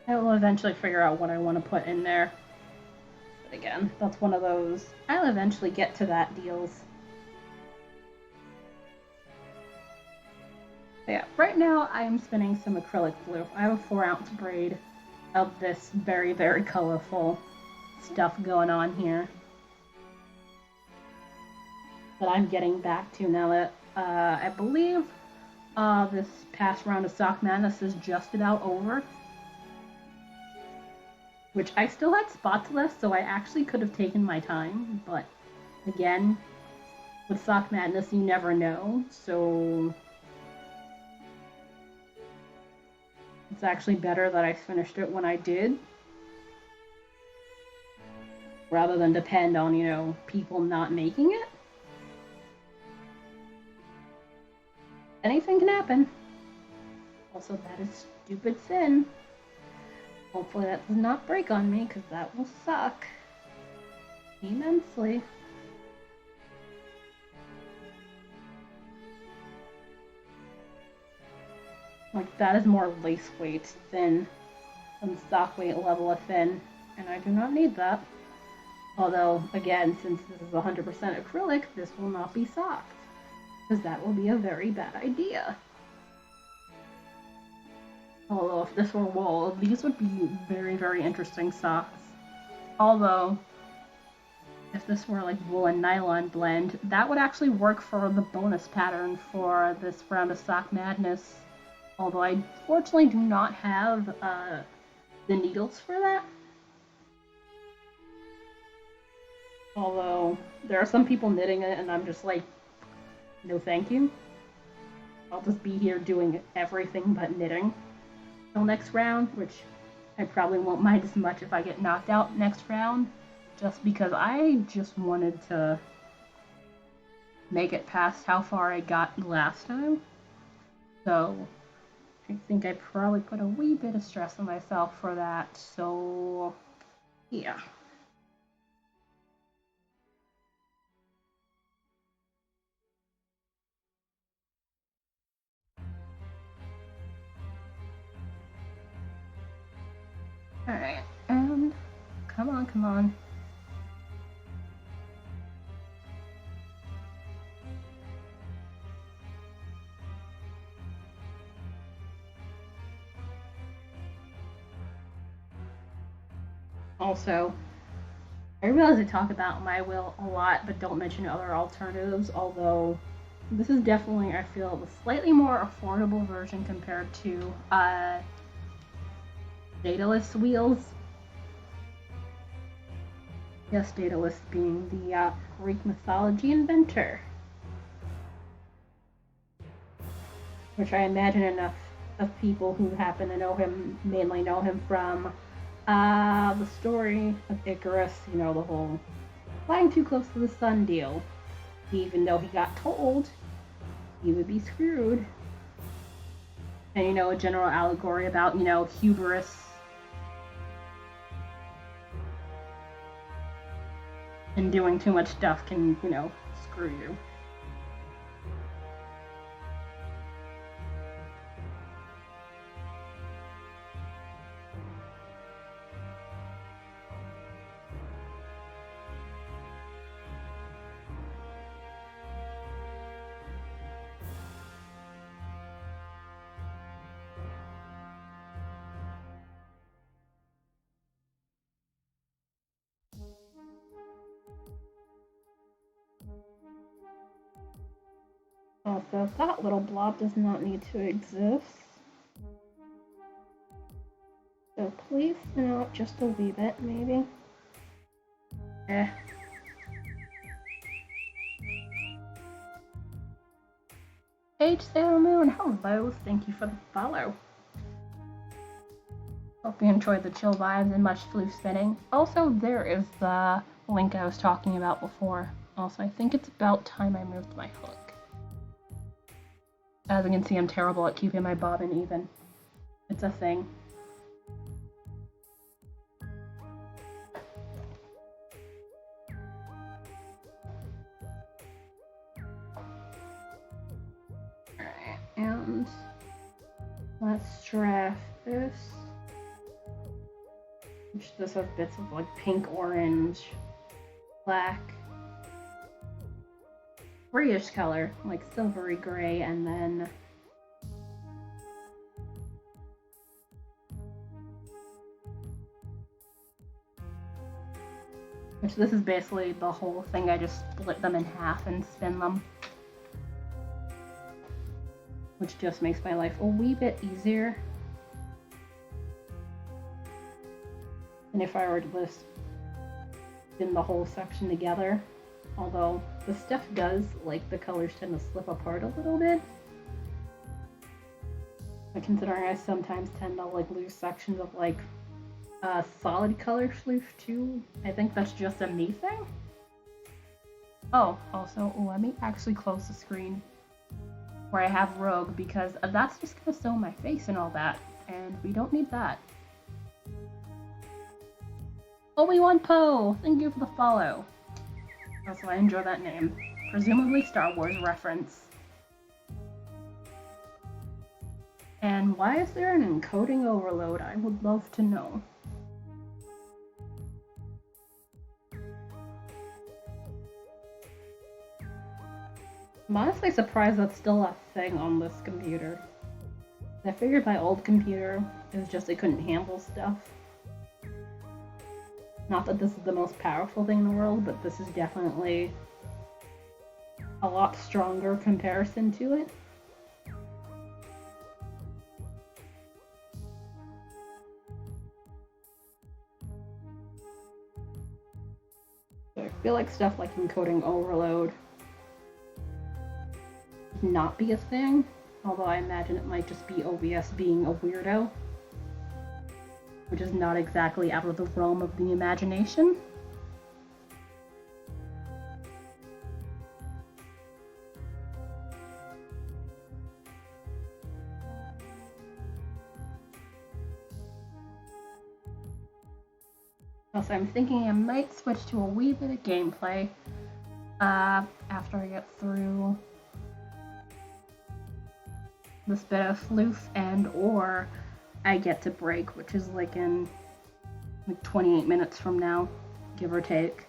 I will eventually figure out what I want to put in there. But again, that's one of those I'll eventually get to that deals. But yeah, right now I am spinning some acrylic floof. I have a 4-ounce braid of this very, very colorful stuff going on here that I'm getting back to now that I believe this past round of Sock Madness is just about over. Which I still had spots left, so I actually could have taken my time, but again, with Sock Madness, you never know, so it's actually better that I finished it when I did, rather than depend on, you know, people not making it. Anything can happen. Also, that is stupid sin. Hopefully that does not break on me, because that will suck immensely. Like, that is more lace weight than stock weight level of thin, and I do not need that. Although, again, since this is 100% acrylic, this will not be socked, because that will be a very bad idea. Although if this were wool, these would be very, very interesting socks. Although, if this were like wool and nylon blend, that would actually work for the bonus pattern for this round of Sock Madness. Although I fortunately do not have the needles for that. Although, there are some people knitting it and I'm just like, no thank you. I'll just be here doing everything but knitting till next round, which I probably won't mind as much if I get knocked out next round, just because I just wanted to make it past how far I got last time. So I think I probably put a wee bit of stress on myself for that, so yeah. Alright, and come on, come on. Also, I realize I talk about my will a lot, but don't mention other alternatives, although this is definitely, I feel, the slightly more affordable version compared to Daedalus wheels. Yes, Daedalus being the Greek mythology inventor. Which I imagine enough of people who happen to know him mainly know him from the story of Icarus, you know, the whole flying too close to the sun deal. Even though he got told he would be screwed. And, you know, a general allegory about, you know, hubris. And doing too much stuff can, you know, screw you. Also, that little blob does not need to exist. So please thin out just a wee bit, maybe. H Sailor Moon, hello, thank you for the follow. Hope you enjoyed the chill vibes and much floof spinning. Also, there is the link I was talking about before Also, I think it's about time I moved my hook. As you can see, I'm terrible at keeping my bobbin even. It's a thing. Alright, and let's draft this. Which does have bits of like pink, orange, black, grayish color, like silvery gray, and then which this is basically the whole thing. I just split them in half and spin them, which just makes my life a wee bit easier than if I were to just spin the whole section together. Although the stuff does, like, the colors tend to slip apart a little bit. But considering I sometimes tend to like lose sections of like solid color Floof too, I think that's just a me thing. Oh, also, let me actually close the screen where I have Rogue, because that's just gonna sew my face and all that, and we don't need that. Obi-Wan Poe, thank you for the follow. Also, I enjoy that name. Presumably Star Wars reference. And why is there an encoding overload? I would love to know. I'm honestly surprised that's still a thing on this computer. I figured my old computer is just it couldn't handle stuff. Not that this is the most powerful thing in the world, but this is definitely a lot stronger comparison to it. So I feel like stuff like encoding overload would not be a thing, although I imagine it might just be OBS being a weirdo, which is not exactly out of the realm of the imagination. Also, I'm thinking I might switch to a wee bit of gameplay after I get through this bit of Floof and or I get to break, which is like in like 28 minutes from now, give or take.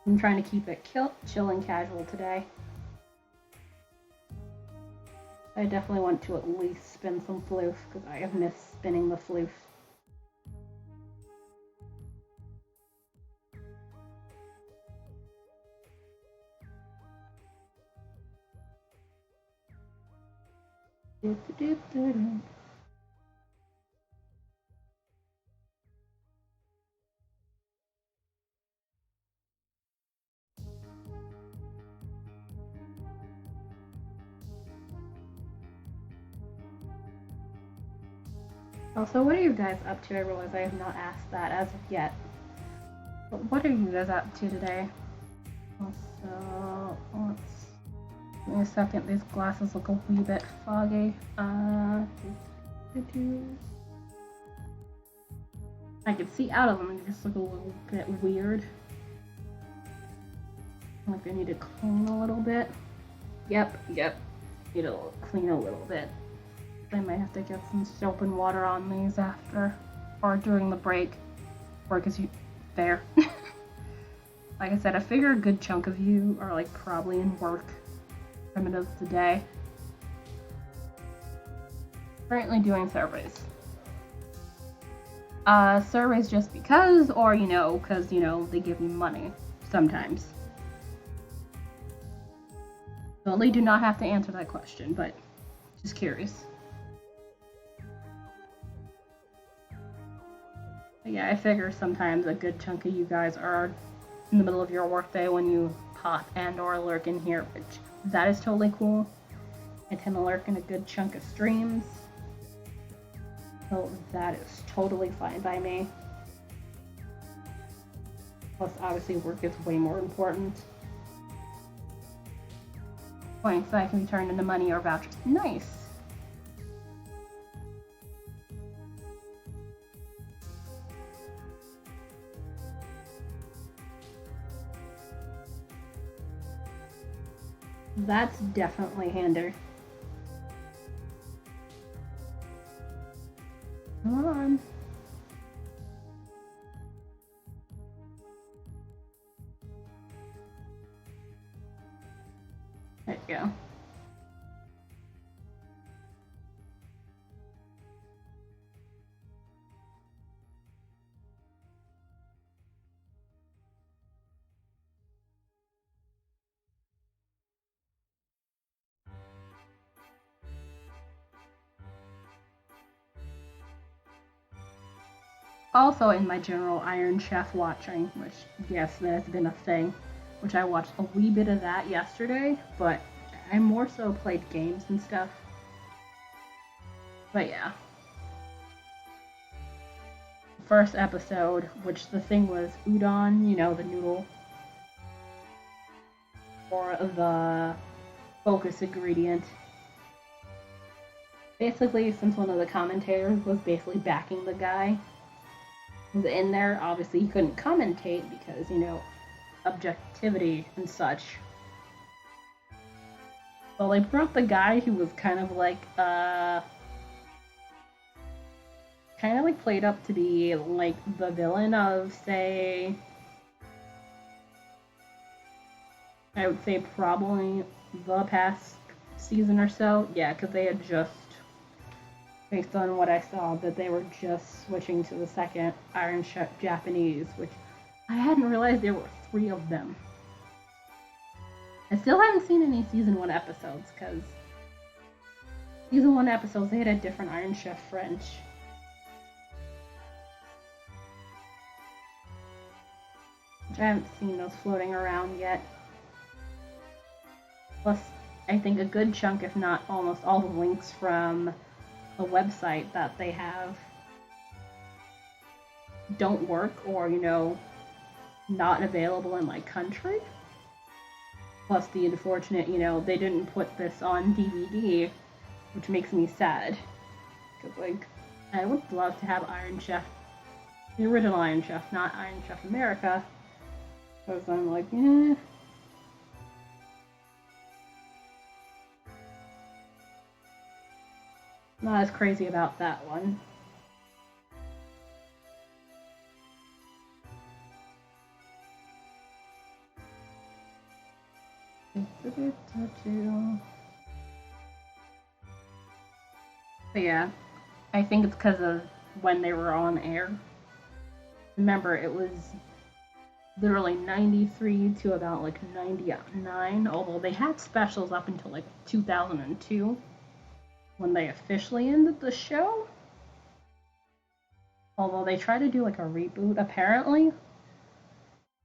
I'm trying to keep it chill and casual today. I definitely want to at least spin some Floof, because I have missed spinning the Floof. Also, what are you guys up to? I realize I have not asked that as of yet. But what are you guys up to today? Also, give me a second. These glasses look a wee bit foggy. I can see out of them, they just look a little bit weird. Like they need to clean a little bit. Yep. Need to clean a little bit. I might have to get some soap and water on these after, or during the break, or because you, there. Like I said, I figure a good chunk of you are like probably in work primitives today. Currently doing surveys. Surveys just because, or because they give you money sometimes. Totally do not have to answer that question, but just curious. But yeah, I figure sometimes a good chunk of you guys are in the middle of your workday when you pop and or lurk in here, which that is totally cool. I tend to lurk in a good chunk of streams, so that is totally fine by me. Plus, obviously, work is way more important. Points that can be turned into money or vouchers. Nice. That's definitely handy. Come on. There you go. Also, in my general Iron Chef watching, which, yes, that has been a thing, which I watched a wee bit of that yesterday, but I more so played games and stuff. But yeah. First episode, which the thing was udon, you know, the noodle, or the focus ingredient. Basically, since one of the commentators was basically backing the guy who was in there, obviously he couldn't commentate because, you know, objectivity and such. So they brought the guy who was kind of like played up to be like the villain of, say, I would say probably the past season or so. Yeah, because they had just, based on what I saw, that they were just switching to the second Iron Chef Japanese, which I hadn't realized there were 3 of them. I still haven't seen any season 1 episodes, because season 1 episodes, they had a different Iron Chef French. Which I haven't seen those floating around yet. Plus, I think a good chunk, if not almost all the links from the website that they have don't work, or, you know, not available in my country. Plus the unfortunate, you know, they didn't put this on DVD, which makes me sad. Because, like, I would love to have Iron Chef, the original Iron Chef, not Iron Chef America. Because I'm like, eh. Not as crazy about that one. But yeah, I think it's because of when they were on air. Remember, it was literally 93 to about like 99, although they had specials up until like 2002 when they officially ended the show. Although they tried to do like a reboot apparently,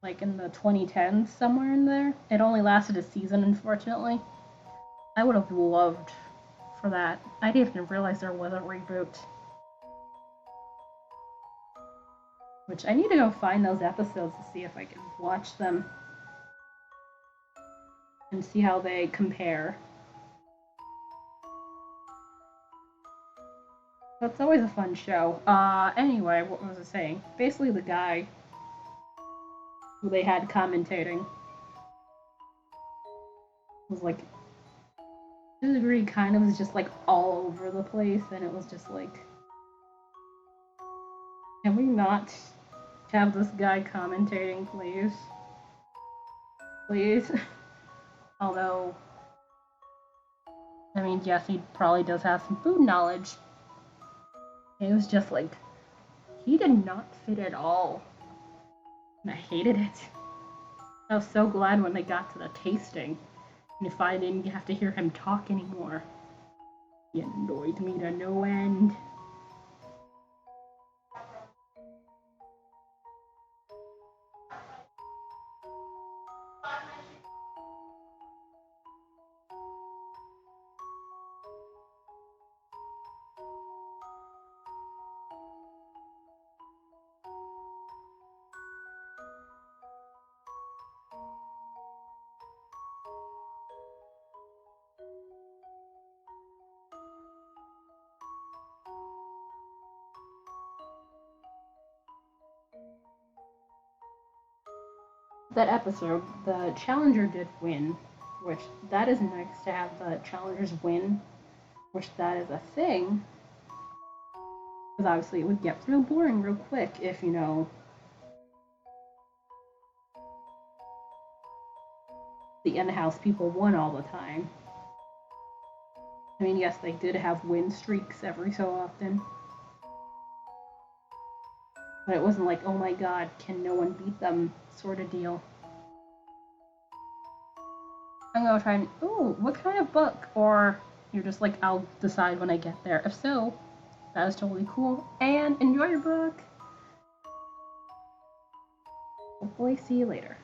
like in the 2010s, somewhere in there. It only lasted a season, unfortunately. I would have loved for that. I didn't even realize there was a reboot. Which I need to go find those episodes to see if I can watch them and see how they compare. That's always a fun show. Anyway, what was I saying? Basically, the guy who they had commentating was like, to a degree, kind of was just like all over the place, and it was just like, can we not have this guy commentating, please? Please? Although, I mean, yes, he probably does have some food knowledge. It was just like, he did not fit at all. And I hated it. I was so glad when they got to the tasting. And if I didn't have to hear him talk anymore. He annoyed me to no end. that episode, the Challenger did win, which that is nice to have the Challengers win, which that is a thing. Because obviously it would get real boring real quick if, you know, the in-house people won all the time. I mean, yes, they did have win streaks every so often. But it wasn't like, oh my god, can no one beat them sort of deal. I'm gonna try and, ooh, what kind of book? Or you're just like, I'll decide when I get there. If so, that is totally cool. And enjoy your book. Hopefully see you later.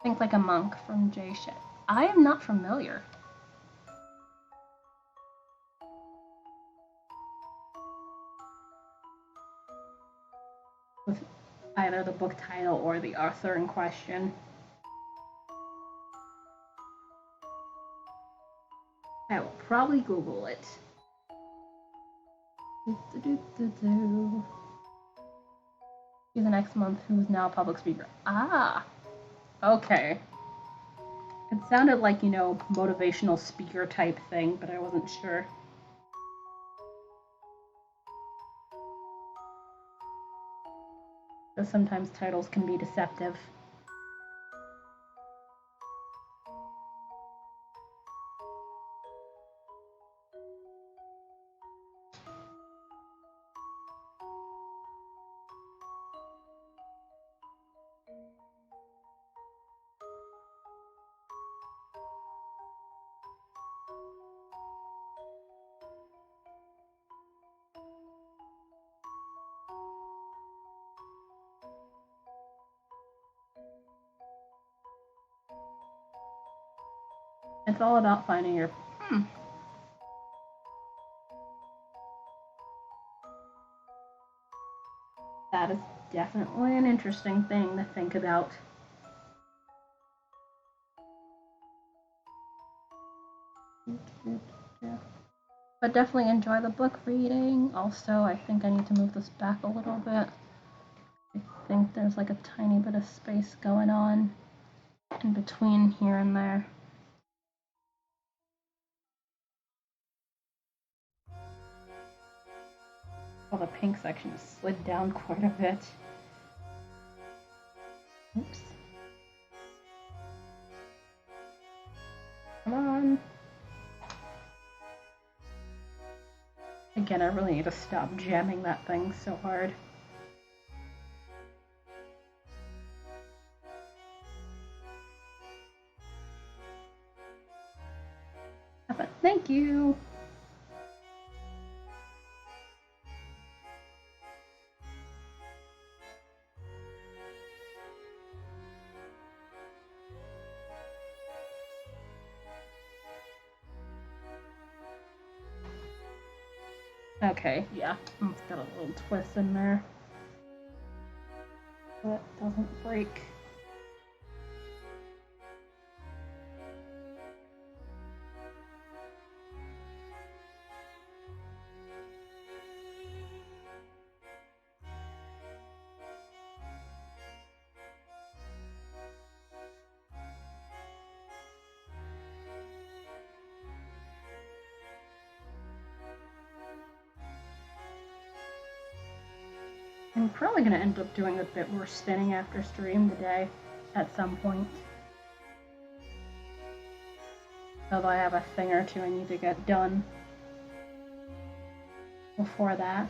Think like a monk from Jay Shed. I am not familiar. With either the book title or the author in question. I will probably Google it. He's the next month who's now a public speaker. Ah, okay. It sounded like, you know, motivational speaker type thing, but I wasn't sure. Because sometimes titles can be deceptive. It's all about finding your That is definitely an interesting thing to think about. But definitely enjoy the book reading. Also, I think I need to move this back a little bit. I think there's like a tiny bit of space going on in between here and there. Oh, the pink section has slid down quite a bit. Oops. Come on. Again, I really need to stop jamming that thing so hard. But thank you. Okay, yeah, it's got a little twist in there. So it doesn't break. I'm probably going to end up doing a bit more spinning after stream today at some point. Although I have a thing or two I need to get done before that.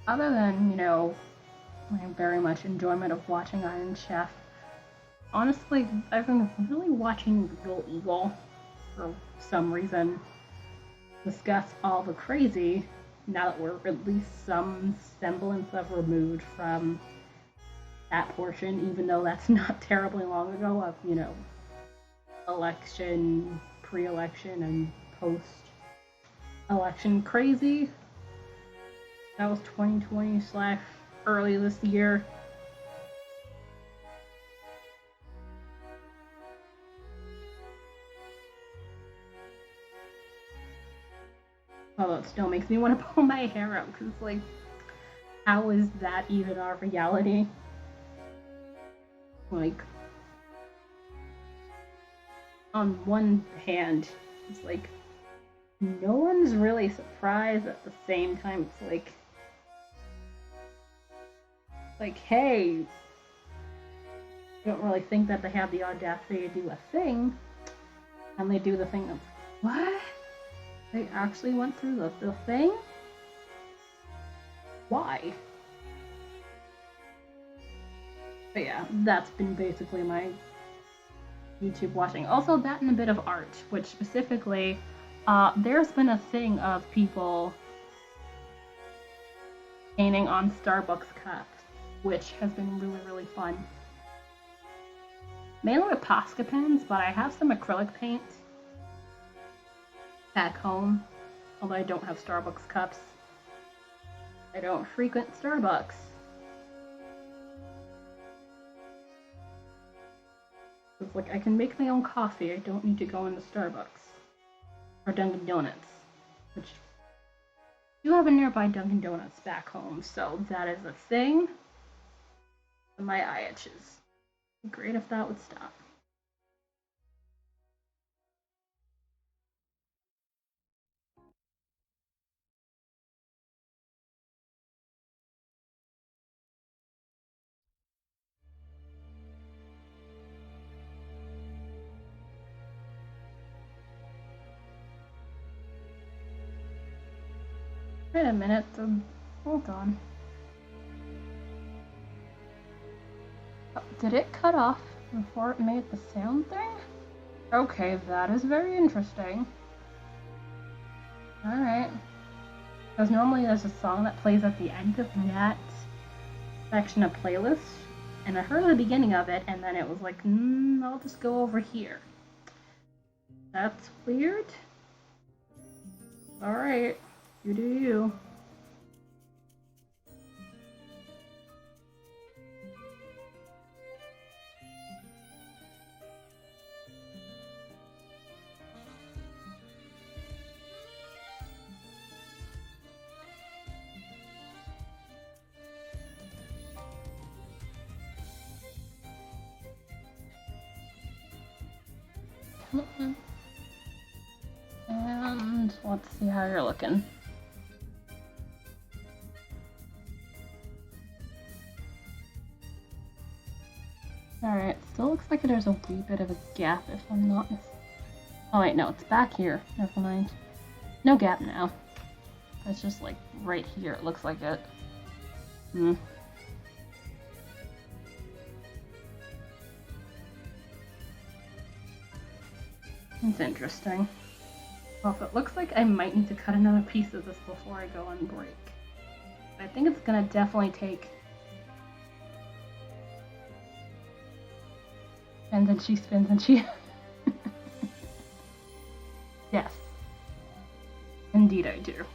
Other than, you know, my very much enjoyment of watching Iron Chef, honestly, I've been really watching Real Eagle for some reason discuss all the crazy now that we're at least some semblance of removed from that portion, even though that's not terribly long ago of, you know, election, pre-election, and post-election crazy. That was 2020 / early this year. Although it still makes me want to pull my hair out because, like, how is that even our reality? Like, on one hand, it's like no one's really surprised. At the same time, it's like, hey, you don't really think that they have the audacity to do a thing, and they do the thing that's what? They actually went through the thing? Why? But yeah, that's been basically my YouTube watching. Also, that and a bit of art, which specifically, there's been a thing of people painting on Starbucks cups, which has been really, really fun. Mainly with Posca pens, but I have some acrylic paint back home, although I don't have Starbucks cups. I don't frequent Starbucks. It's like I can make my own coffee. I don't need to go into Starbucks or Dunkin' Donuts, which you have a nearby Dunkin' Donuts back home, so that is a thing. My eye itches. Great if that would stop. Wait a minute, hold on. Oh, did it cut off before it made the sound thing? Okay, that is very interesting. Alright. Because normally there's a song that plays at the end of that section of playlist, and I heard the beginning of it, and then it was like, I'll just go over here. That's weird. Alright, you do you. And let's see how you're looking. Alright, still looks like there's a wee bit of a gap if I'm not oh wait, no, it's back here. Never mind. No gap now. It's just like right here, it looks like it. It's interesting. Well, if it looks like I might need to cut another piece of this before I go on break. I think it's gonna definitely take... And then she spins and she... Yes. Indeed I do.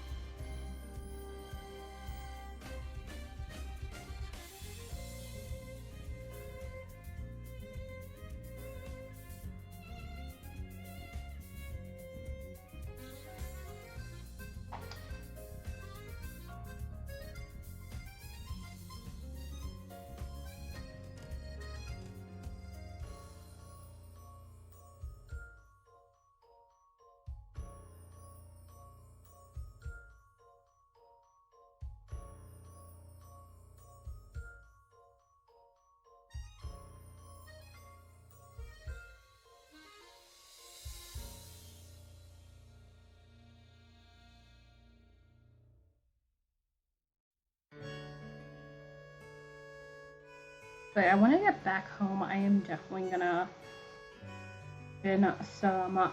But yeah, when I get back home, I am definitely gonna spin some, or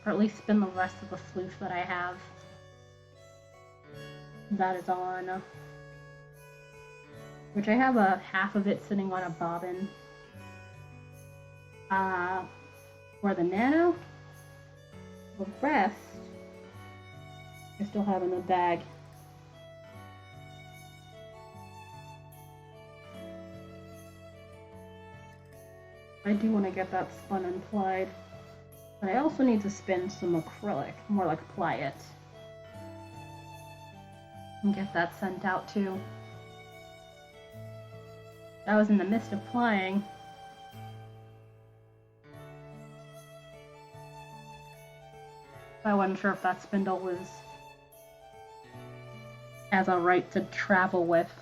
at least spin the rest of the floof that I have. that is on, which I have a half of it sitting on a bobbin. For the nano, the rest I still have in the bag. I do want to get that spun and plied, but I also need to spin some acrylic, more like ply it, and get that sent out too. I was in the midst of plying. I wasn't sure if that spindle has a right to travel with.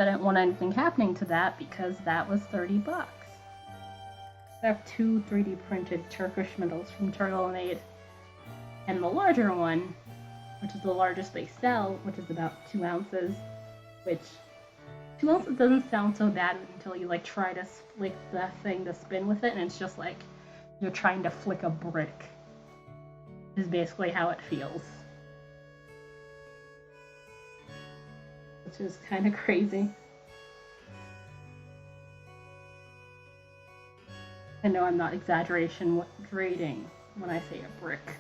I didn't want anything happening to that because that was $30. I have 2 3D printed Turkish spindles from Turtle & Aid, and the larger one, which is the largest they sell, which is about 2 ounces, which 2 ounces doesn't sound so bad until you like try to flick the thing to spin with it, and it's just like you're trying to flick a brick. Is basically how it feels. Which is kind of crazy. I know I'm not exaggerating when I say a brick.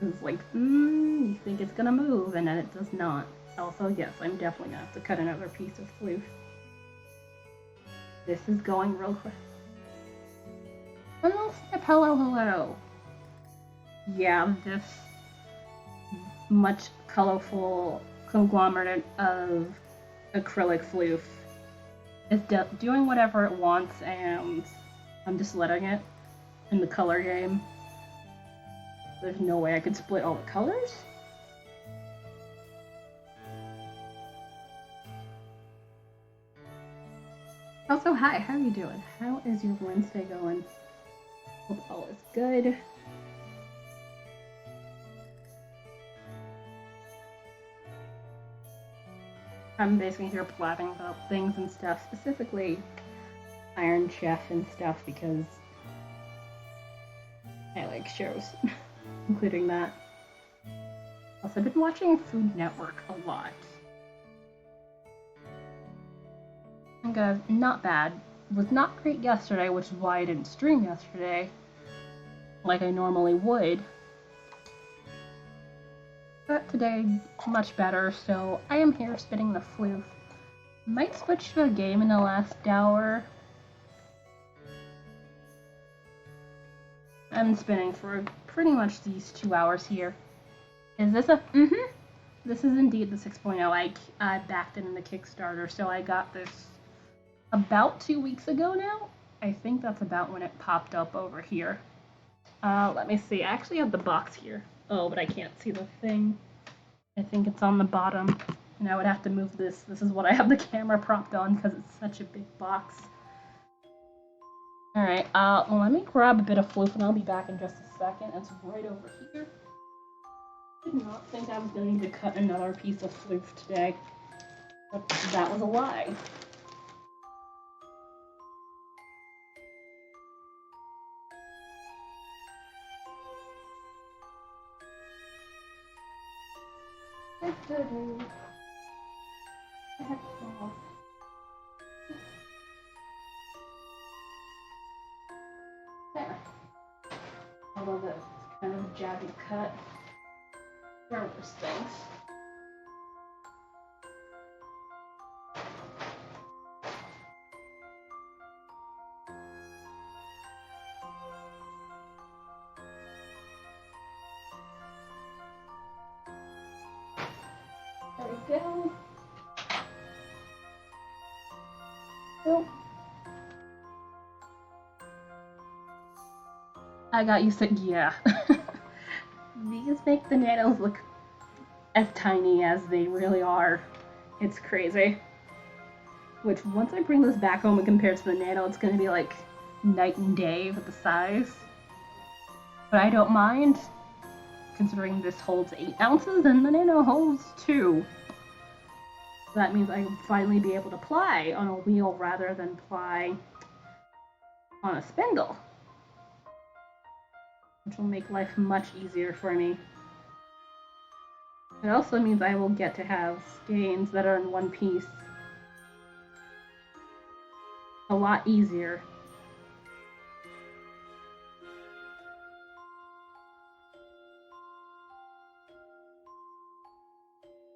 It's like, you think it's gonna move, and then it does not. Also, yes, I'm definitely gonna have to cut another piece of floof. This is going real quick. Hello, Snip, hello. Yeah, this much colorful conglomerate of acrylic floof is doing whatever it wants, and I'm just letting it in the color game. There's no way I could split all the colors. Also, hi, how are you doing? How is your Wednesday going? Hope all is good. I'm basically here blabbing about things and stuff, specifically Iron Chef and stuff, because I like shows, including that. Also, I've been watching Food Network a lot. Not bad. Was not great yesterday, which is why I didn't stream yesterday, like I normally would. But today, much better, so I am here spinning the floof. Might switch to a game in the last hour. I'm spinning for pretty much these 2 hours here. Is this a... This is indeed the 6.0. I backed it in the Kickstarter, so I got this about 2 weeks ago now. I think that's about when it popped up over here. Let me see. I actually have the box here. Oh, but I can't see the thing. I think it's on the bottom, and I would have to move this. This is what I have the camera propped on because it's such a big box. Alright, let me grab a bit of floof and I'll be back in just a second. It's right over here. I did not think I was going to need to cut another piece of floof today, but that was a lie. There. Although that's kind of a jabby cut. There are worse things. There we go. Oh. I got used to, yeah. These make the nanos look as tiny as they really are. It's crazy. Which, once I bring this back home and compare it to the nano, it's going to be like night and day with the size. But I don't mind, considering this holds 8 ounces and the nano holds 2. So that means I will finally be able to ply on a wheel rather than ply on a spindle, which will make life much easier for me. It also means I will get to have skeins that are in one piece a lot easier.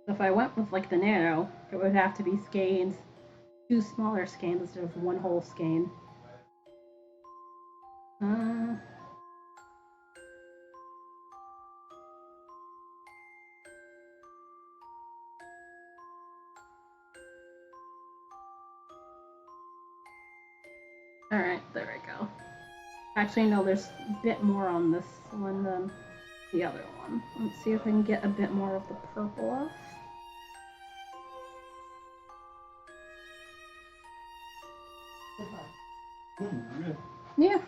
If I went with like the Nano, it would have to be skeins, 2 smaller skeins instead of 1 whole skein. Alright, there we go. Actually, no, there's a bit more on this one than the other one. Let's see if I can get a bit more of the purple off. Yeah.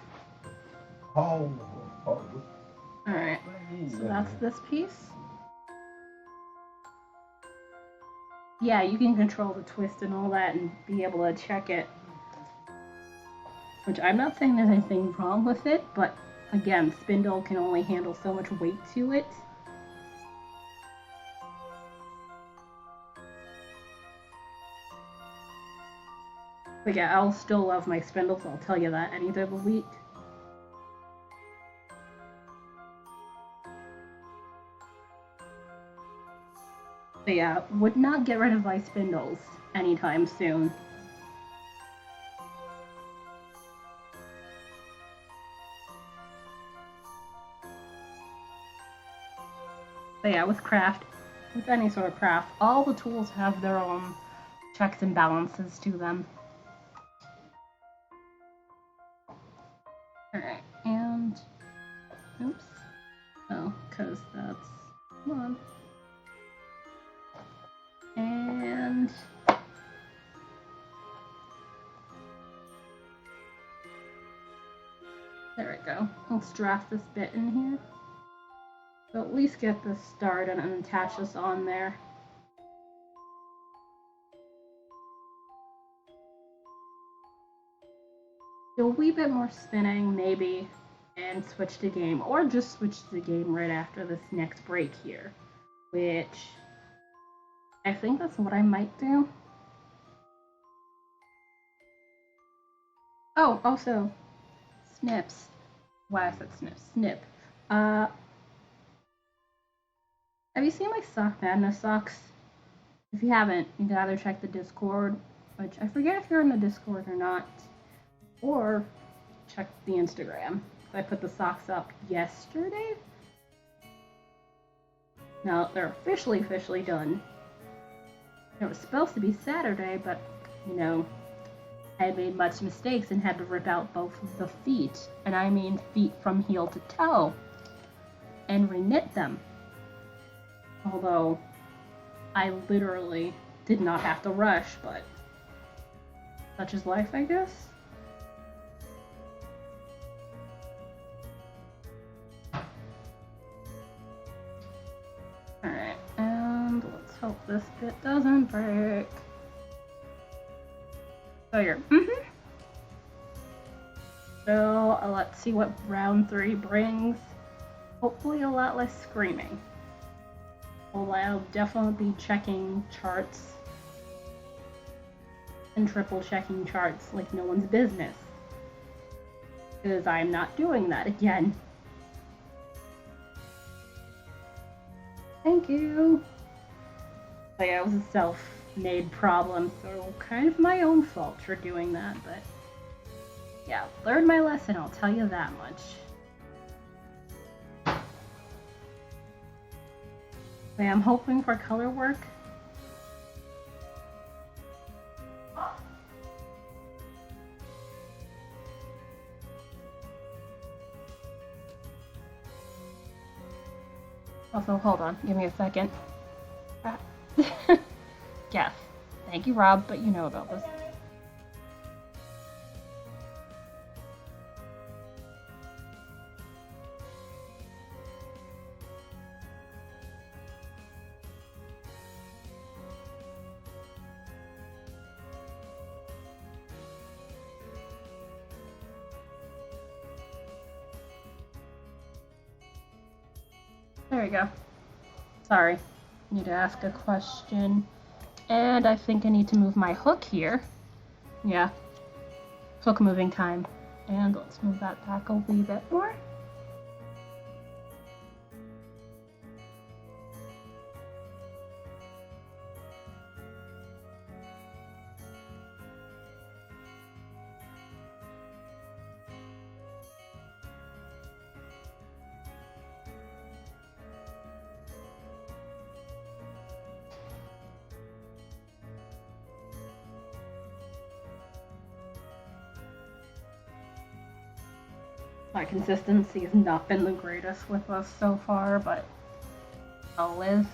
Alright, so that's this piece. Yeah, you can control the twist and all that and be able to check it. Which I'm not saying there's anything wrong with it, but again, spindle can only handle so much weight to it. But yeah, I'll still love my spindles, I'll tell you that any day of the week. But yeah, would not get rid of my spindles anytime soon. But yeah, with craft, with any sort of craft, all the tools have their own checks and balances to them. Alright, and oops. Oh, because that's one. And there we go. Let's draft this bit in here. So at least get this started and attach this on there. Do a wee bit more spinning, maybe, and switch to game, or just switch to the game right after this next break here, which I think that's what I might do. Oh, also, snips. Why I said snips. Snip. Have you seen my Sock Madness socks? If you haven't, you can either check the Discord, which I forget if you're in the Discord or not, or check the Instagram. I put the socks up yesterday. Now they're officially done. It was supposed to be Saturday, but you know, I had made much mistakes and had to rip out both of the feet, and I mean feet from heel to toe, and reknit them. Although I literally did not have to rush, but such is life, I guess. Alright, and let's hope this bit doesn't break. So here. So let's see what round 3 brings. Hopefully a lot less screaming. Although I'll definitely be checking charts and triple checking charts like no one's business. Because I'm not doing that again. Thank you. But yeah, it was a self-made problem, so kind of my own fault for doing that, but yeah, learned my lesson, I'll tell you that much. But I'm hoping for color work. Also, hold on, give me a second. Yes, thank you, Rob, but you know about this. There we go. Sorry. Need to ask a question. And I think I need to move my hook here. Yeah. Hook moving time. And let's move that back a wee bit more. My consistency has not been the greatest with us so far, but I'll live.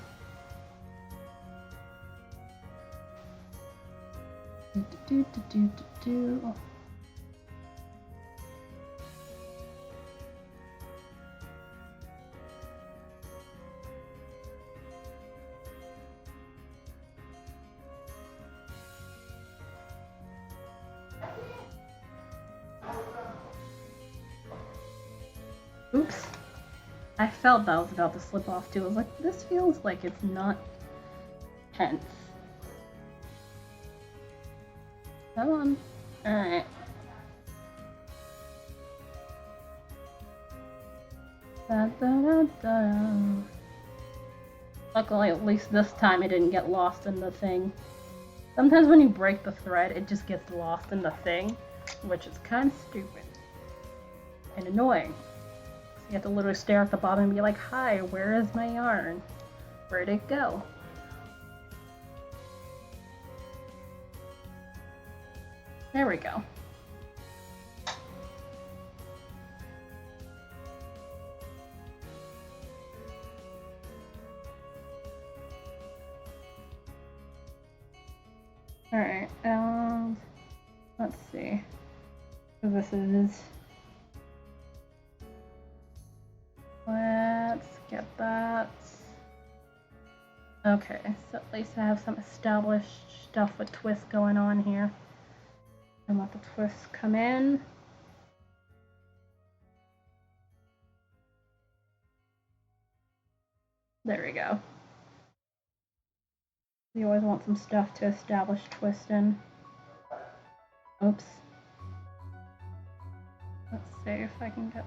Do. Oops. I felt that was about to slip off too. I was like, this feels like it's not tense. Come on. Alright. Luckily, at least this time it didn't get lost in the thing. Sometimes when you break the thread, it just gets lost in the thing, which is kind of stupid and annoying. You have to literally stare at the bottom and be like, hi, where is my yarn? Where'd it go? There we go. Alright, let's see. So this is... Let's get that. Okay, so at least I have some established stuff with twists going on here. And let the twists come in. There we go. You always want some stuff to establish twist in. Oops. Let's see if I can get...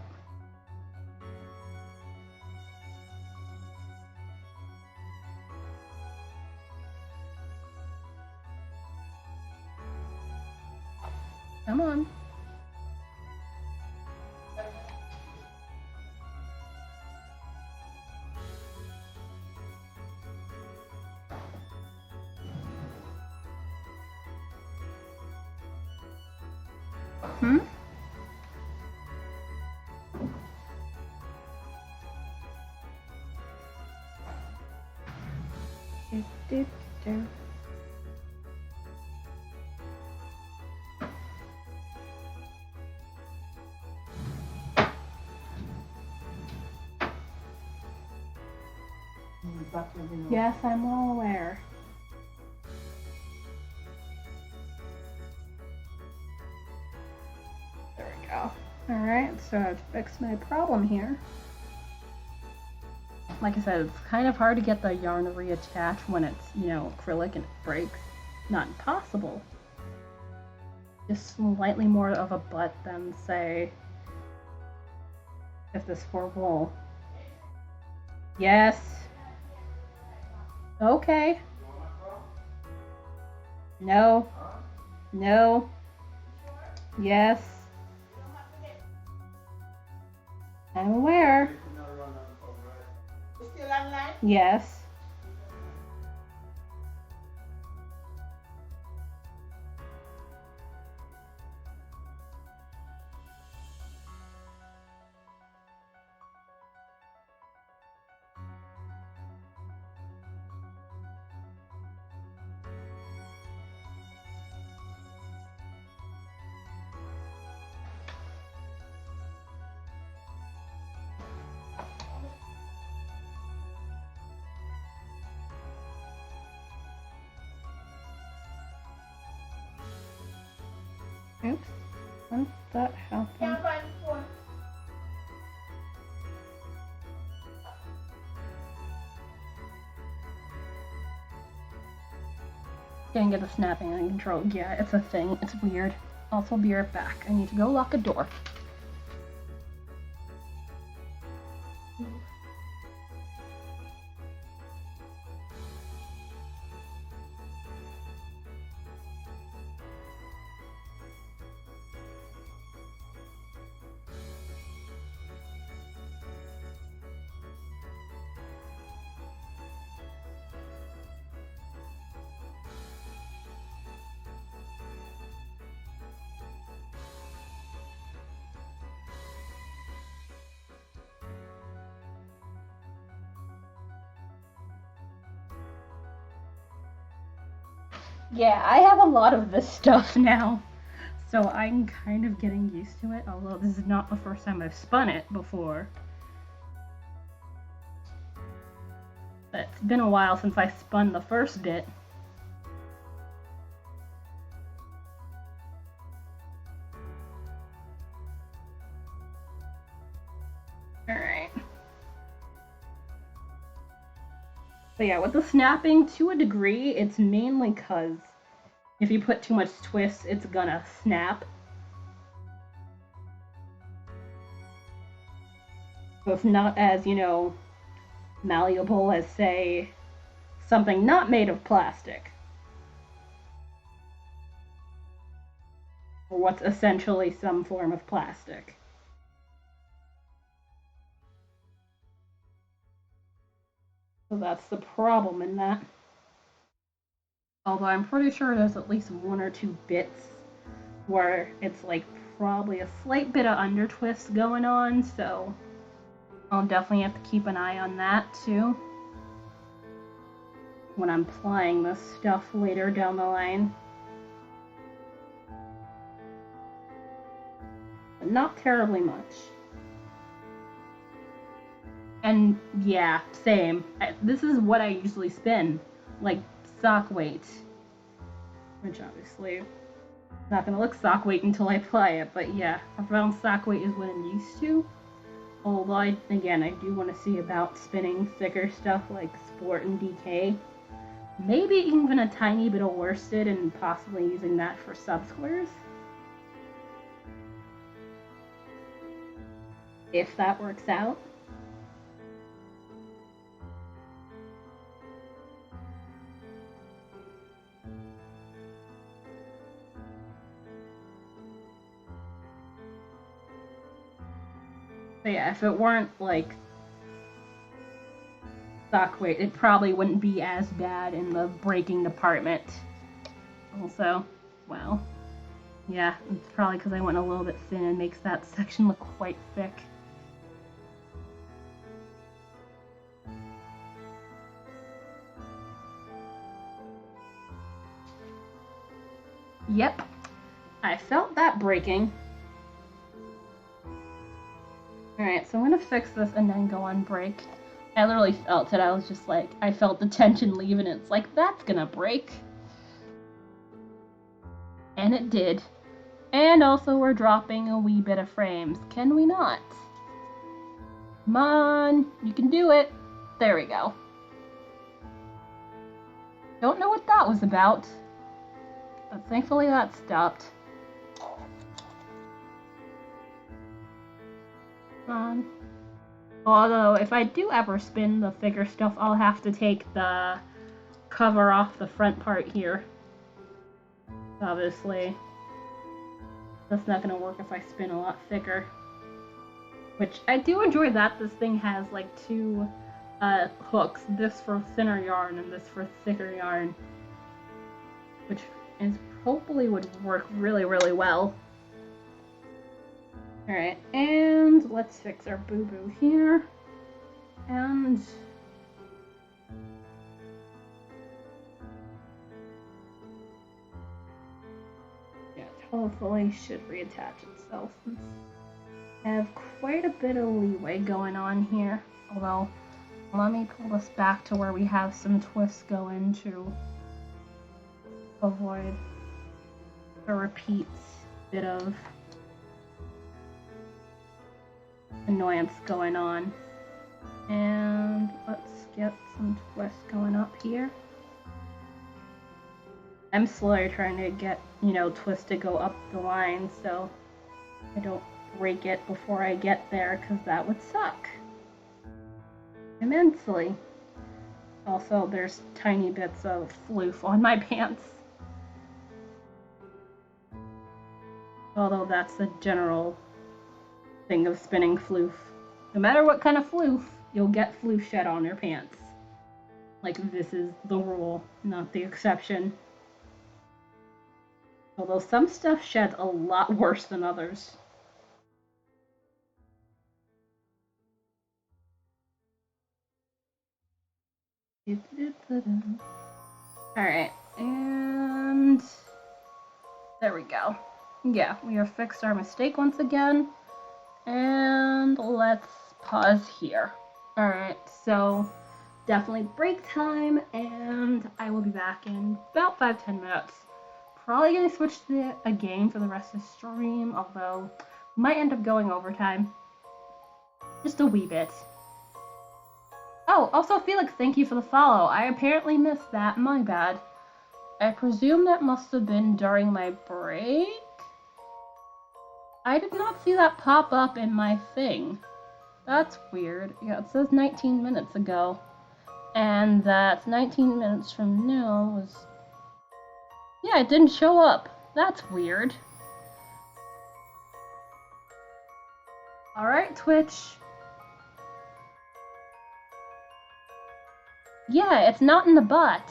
Come on. Do. Yes, I'm well aware. There we go. Alright, so I've fixed my problem here. Like I said, it's kind of hard to get the yarn to reattach when it's, you know, acrylic and it breaks. Not impossible. Just slightly more of a butt than, say, if this were wool. Yes. Okay. No. No. Yes. I'm aware. Yes. Oops. Once that happens. Can't get the snapping under control. Yeah, it's a thing. It's weird. Also, be right back. I need to go lock a door. Yeah, I have a lot of this stuff now, so I'm kind of getting used to it, although this is not the first time I've spun it before. But it's been a while since I spun the first bit. Alright. So yeah, with the snapping, to a degree, it's mainly because if you put too much twist, it's gonna snap. So it's not as, malleable as, say, something not made of plastic. Or what's essentially some form of plastic. So that's the problem in that. Although I'm pretty sure there's at least one or two bits where it's like probably a slight bit of under twist going on, so I'll definitely have to keep an eye on that too when I'm applying this stuff later down the line. But not terribly much. And yeah, same. This is what I usually spin, like sock weight. Which obviously not gonna look sock weight until I apply it, but yeah, around sock weight is what I'm used to. Although I do want to see about spinning thicker stuff like Sport and DK. Maybe even a tiny bit of worsted and possibly using that for sub-squares. If that works out. But yeah, if it weren't like sock weight, it probably wouldn't be as bad in the breaking department. Also, well, yeah, it's probably because I went a little bit thin and makes that section look quite thick. Yep, I felt that breaking. Alright, so I'm gonna fix this and then go on break. I literally felt it. I was just like, I felt the tension leave and it's like, that's gonna break. And it did. And also we're dropping a wee bit of frames. Can we not? Come on, you can do it. There we go. Don't know what that was about. But thankfully that stopped. Although, if I do ever spin the thicker stuff, I'll have to take the cover off the front part here. Obviously. That's not gonna work if I spin a lot thicker. Which, I do enjoy that this thing has like two hooks. This for thinner yarn and this for thicker yarn. Which is hopefully would work really, really well. Alright, and let's fix our boo-boo here. And yeah, hopefully should reattach itself. I have quite a bit of leeway going on here. Although, let me pull this back to where we have some twists going to avoid a repeat bit of annoyance going on. And let's get some twists going up here. I'm slowly trying to get, Twist to go up the line so I don't break it before I get there, because that would suck immensely. Also, there's tiny bits of floof on my pants. Although that's the general thing of spinning floof. No matter what kind of floof, you'll get floof shed on your pants. Like, this is the rule, not the exception. Although some stuff sheds a lot worse than others. Alright, and there we go. Yeah, we have fixed our mistake once again. And let's pause here. Alright, so definitely break time, and I will be back in about 5-10 minutes. Probably gonna switch to a game for the rest of the stream, although might end up going overtime. Just a wee bit. Oh, also Felix, thank you for the follow. I apparently missed that, my bad. I presume that must have been during my break? I did not see that pop up in my thing. That's weird. Yeah, it says 19 minutes ago. And that's 19 minutes from now was... Yeah, it didn't show up. That's weird. Alright, Twitch. Yeah, it's not in the butt.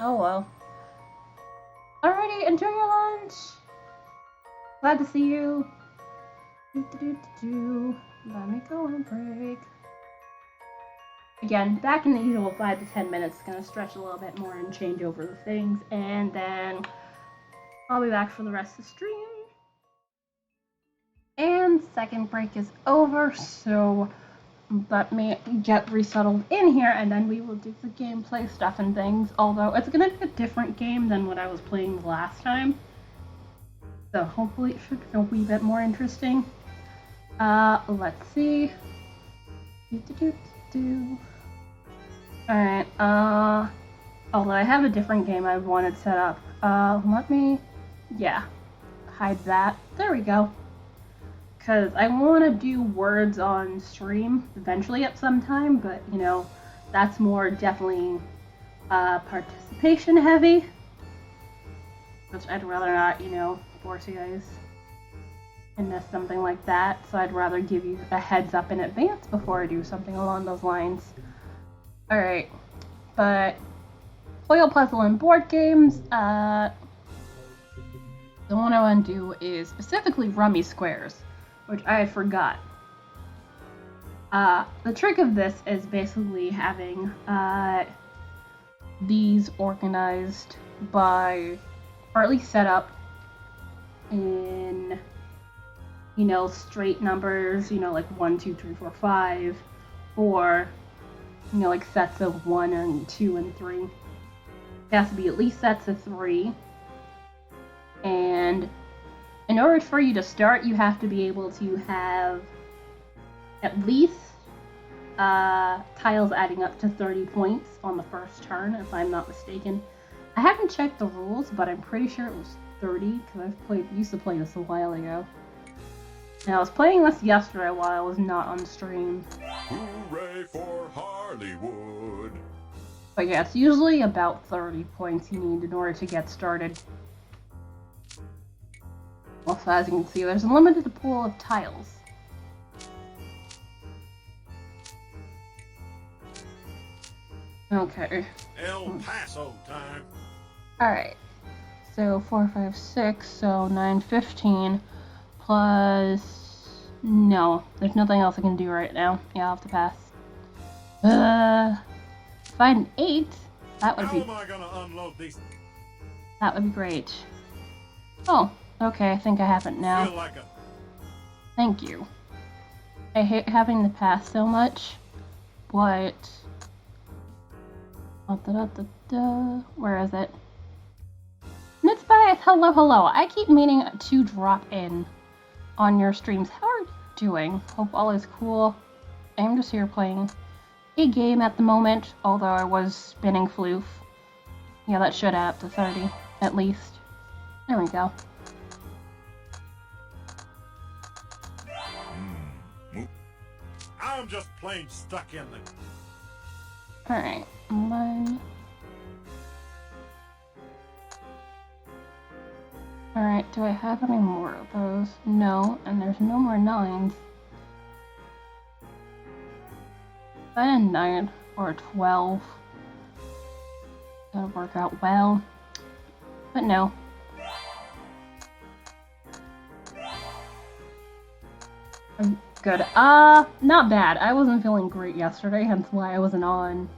Oh well. Alrighty, enjoy your lunch. Glad to see you. Let me go on break. Again, back in the usual 5 to 10 minutes. Gonna stretch a little bit more and change over the things, and then I'll be back for the rest of the stream. And second break is over, so let me get resettled in here, and then we will do the gameplay stuff and things, although it's gonna be a different game than what I was playing last time. So hopefully it should be a wee bit more interesting. Let's see. Alright, although I have a different game I wanted set up. Let me, hide that. There we go. Because I want to do words on stream eventually at some time, but, that's more definitely participation heavy. Which I'd rather not, force you guys into something like that. So I'd rather give you a heads up in advance before I do something along those lines. Alright, but Hoyle puzzle and board games, the one I want to do is specifically rummy squares, which I forgot. The trick of this is basically having these organized by, or at least set up in, straight numbers, like 1, 2, 3, 4, 5, or, like sets of 1 and 2 and 3. It has to be at least sets of 3. And in order for you to start, you have to be able to have at least tiles adding up to 30 points on the first turn, if I'm not mistaken. I haven't checked the rules, but I'm pretty sure it was 30, because I used to play this a while ago. And I was playing this yesterday while I was not on stream. Hooray for Hollywood! But yeah, it's usually about 30 points you need in order to get started. Also, as you can see, there's a limited pool of tiles. Okay. El Paso time. Alright. So 4, 5, 6, so 9, 15 plus... No, there's nothing else I can do right now. Yeah, I'll have to pass. If I had an 8, that would be... How am I gonna unload these? That would be great. Oh, okay, I think I have it now. Feel like a... Thank you. I hate having to pass so much, but... Where is it? Nitsbias, hello, hello. I keep meaning to drop in on your streams. How are you doing? Hope all is cool. I'm just here playing a game at the moment, although I was spinning Floof. Yeah, that should add up to 30, at least. There we go. I'm just plain stuck in the... Alright, and then... Alright, do I have any more of those? No, and there's no more 9s. If I had a 9 or a 12, that would work out well. But no. Good. Not bad. I wasn't feeling great yesterday, hence why I wasn't on.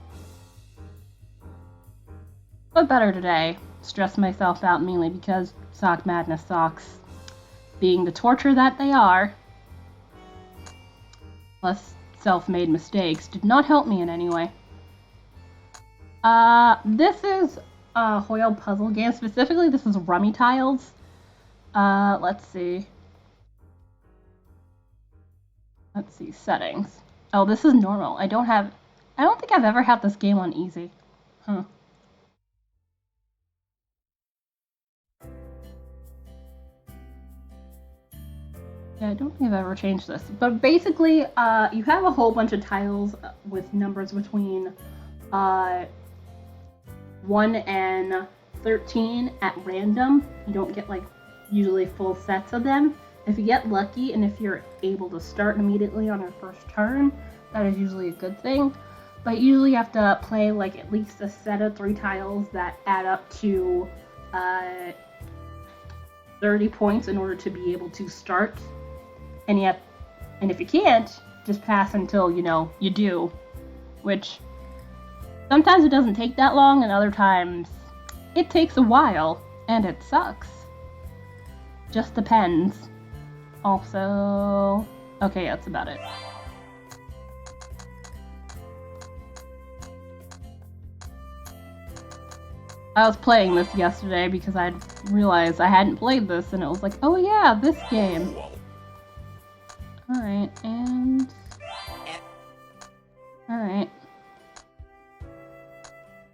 But better today. Stressed myself out mainly because Sock Madness socks, being the torture that they are, plus self-made mistakes, did not help me in any way. This is a Hoyle puzzle game. Specifically, this is Rummy Tiles. Let's see. Let's see, settings. Oh, this is normal. I don't think I've ever had this game on easy. Huh. Yeah, I don't think I've ever changed this. But basically, you have a whole bunch of tiles with numbers between 1 and 13 at random. You don't get, like, usually full sets of them. If you get lucky and if you're able to start immediately on your first turn, that is usually a good thing. But usually you have to play like at least a set of 3 tiles that add up to 30 points in order to be able to start. And if you can't, just pass until, you do. Which sometimes it doesn't take that long, and other times it takes a while, and it sucks. Just depends. Also, okay, that's about it. I was playing this yesterday because I realized I hadn't played this, and it was like, oh yeah, this game. Alright, and... Alright.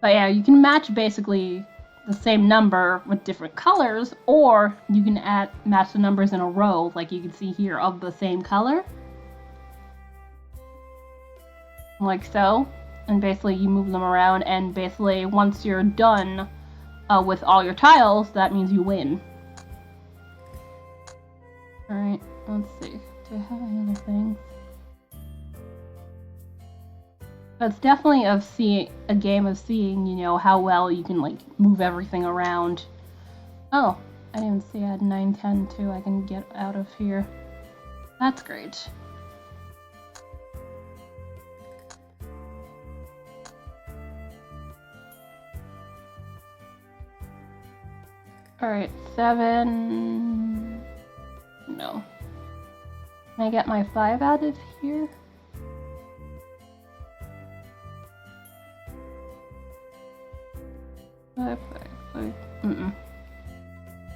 But yeah, you can match basically the same number with different colors, or you can match the numbers in a row, like you can see here, of the same color. Like so. And basically you move them around, and basically once you're done with all your tiles, that means you win. Alright, let's see. Do I have any other things? It's definitely a game of seeing, how well you can, like, move everything around. Oh, I didn't even see I had 9, 10 too. I can get out of here. That's great. Alright, 7... No. Can I get my 5 out of here?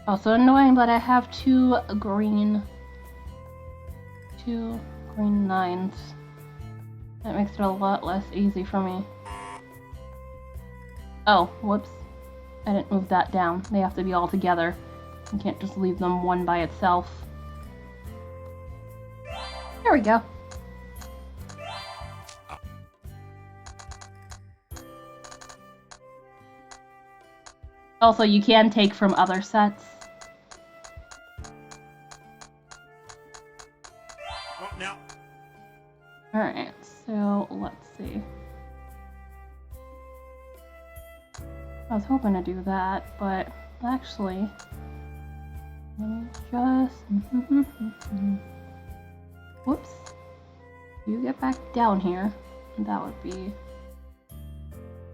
Also annoying, but I have 2 green 9s. That makes it a lot less easy for me. Oh, whoops. I didn't move that down. They have to be all together. You can't just leave them one by itself. There we go. Also, you can take from other sets. Oh, now. Alright, so let's see. I was hoping to do that, but actually, let me just... Whoops. You get back down here. That would be...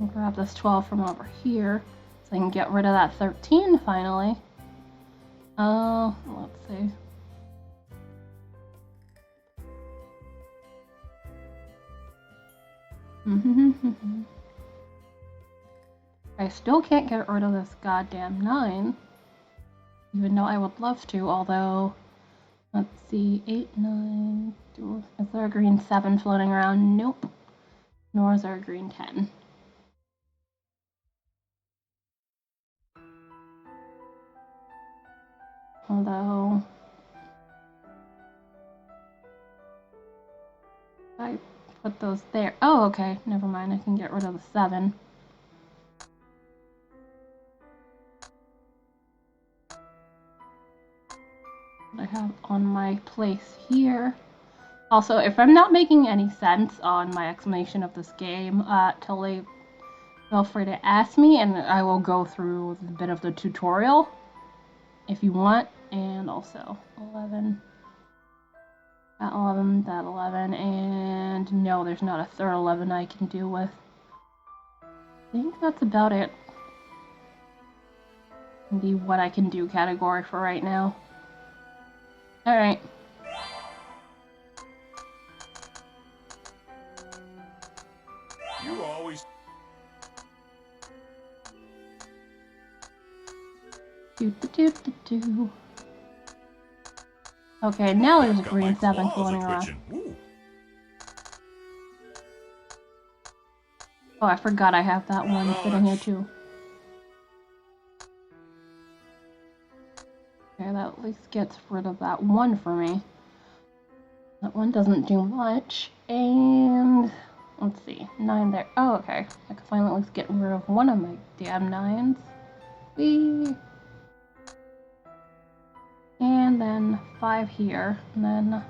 I'll grab this 12 from over here, so I can get rid of that 13 finally. Let's see. I still can't get rid of this goddamn 9, even though I would love to, although, let's see, 8, 9, is there a green 7 floating around? Nope. Nor is there a green 10. Although I put those there. Oh, okay. Never mind. I can get rid of the 7. I have on my place here. Also, if I'm not making any sense on my explanation of this game, totally feel free to ask me and I will go through a bit of the tutorial if you want. And also 11, that 11, that 11, and no, there's not a third 11 I can do with. I think that's about it. The what I can do category for right now. Alright. You always. Okay, now there's a green 7 floating around. Oh, I forgot I have that one sitting here too. Okay, that at least gets rid of that 1 for me. That one doesn't do much. And let's see, 9 there. Oh, okay. I can finally at least get rid of one of my damn 9s. Whee! And then 5 here. And then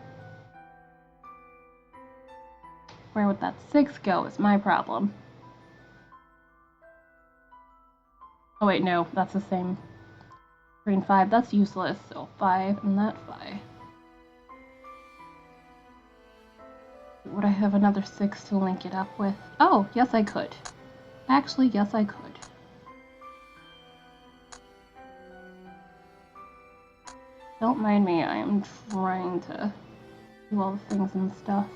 where would that 6 go is my problem. Oh wait, no, that's the same. Green 5, that's useless. So 5 and that 5. Would I have another 6 to link it up with? Oh, yes I could. Actually, yes I could. Don't mind me, I am trying to do all the things and stuff.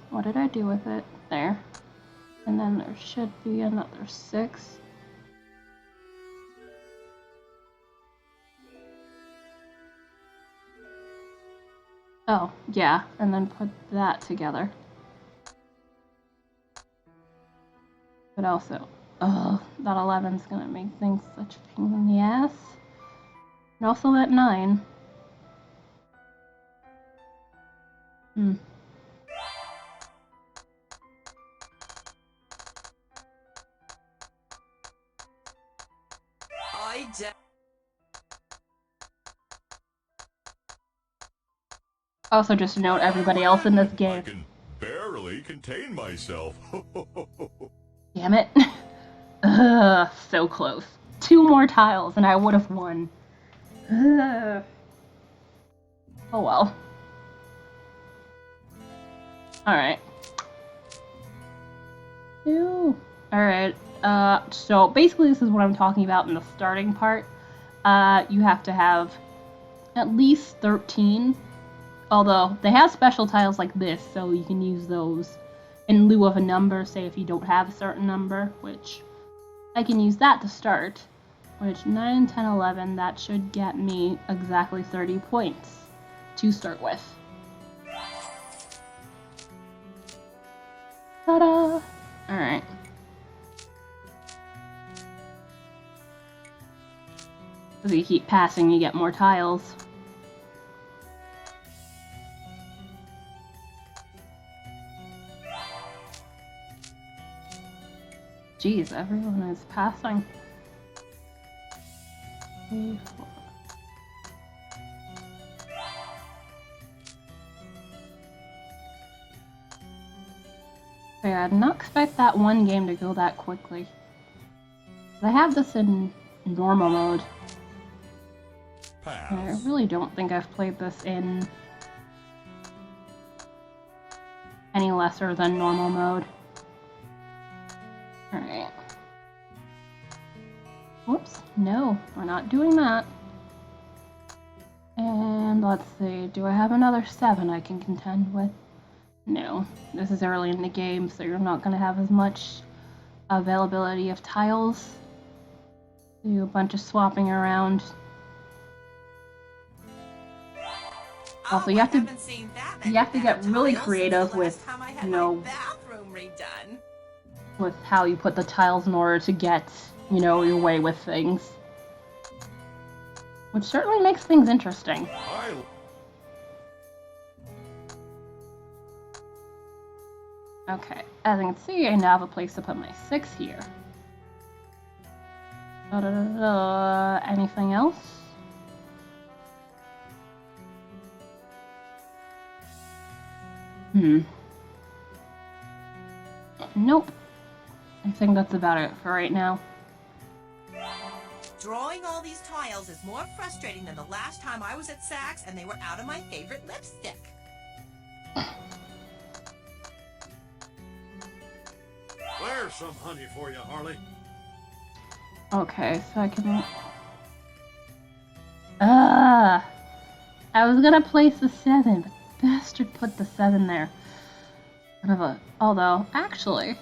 What did I do with it? There. And then there should be another 6. Oh, yeah, and then put that together. But also, that 11's gonna make things such a pain in the ass. And also that 9. Also, just to note, everybody else in this game. I can barely contain myself. Damn it. Ugh, so close. 2 more tiles and I would have won. Ugh. Oh well. Alright. Alright, so basically this is what I'm talking about in the starting part. You have to have at least 13. Although, they have special tiles like this, so you can use those in lieu of a number, say if you don't have a certain number, which I can use that to start. Which, 9, 10, 11, that should get me exactly 30 points to start with. Ta-da! Alright. As you keep passing, you get more tiles. Jeez, everyone is passing. 3, 4. Okay, I did not expect that one game to go that quickly. I have this in normal mode. Pass. I really don't think I've played this in any lesser than normal mode. Alright. Whoops, no, we're not doing that. And let's see, do I have another 7 I can contend with? No, this is early in the game, so you're not going to have as much availability of tiles. Do a bunch of swapping around. Also, you have to get really creative with, you know, with how you put the tiles in order to get, you know, your way with things. which certainly makes things interesting. Okay, as you can see, I now have a place to put my 6 here. Anything else? Nope. I think that's about it for right now. Drawing all these tiles is more frustrating than the last time I was at Saks and they were out of my favorite lipstick. There's some honey for you, Harley. Okay, so I can... I was gonna place the 7, but bastard put the 7 there. Although, actually,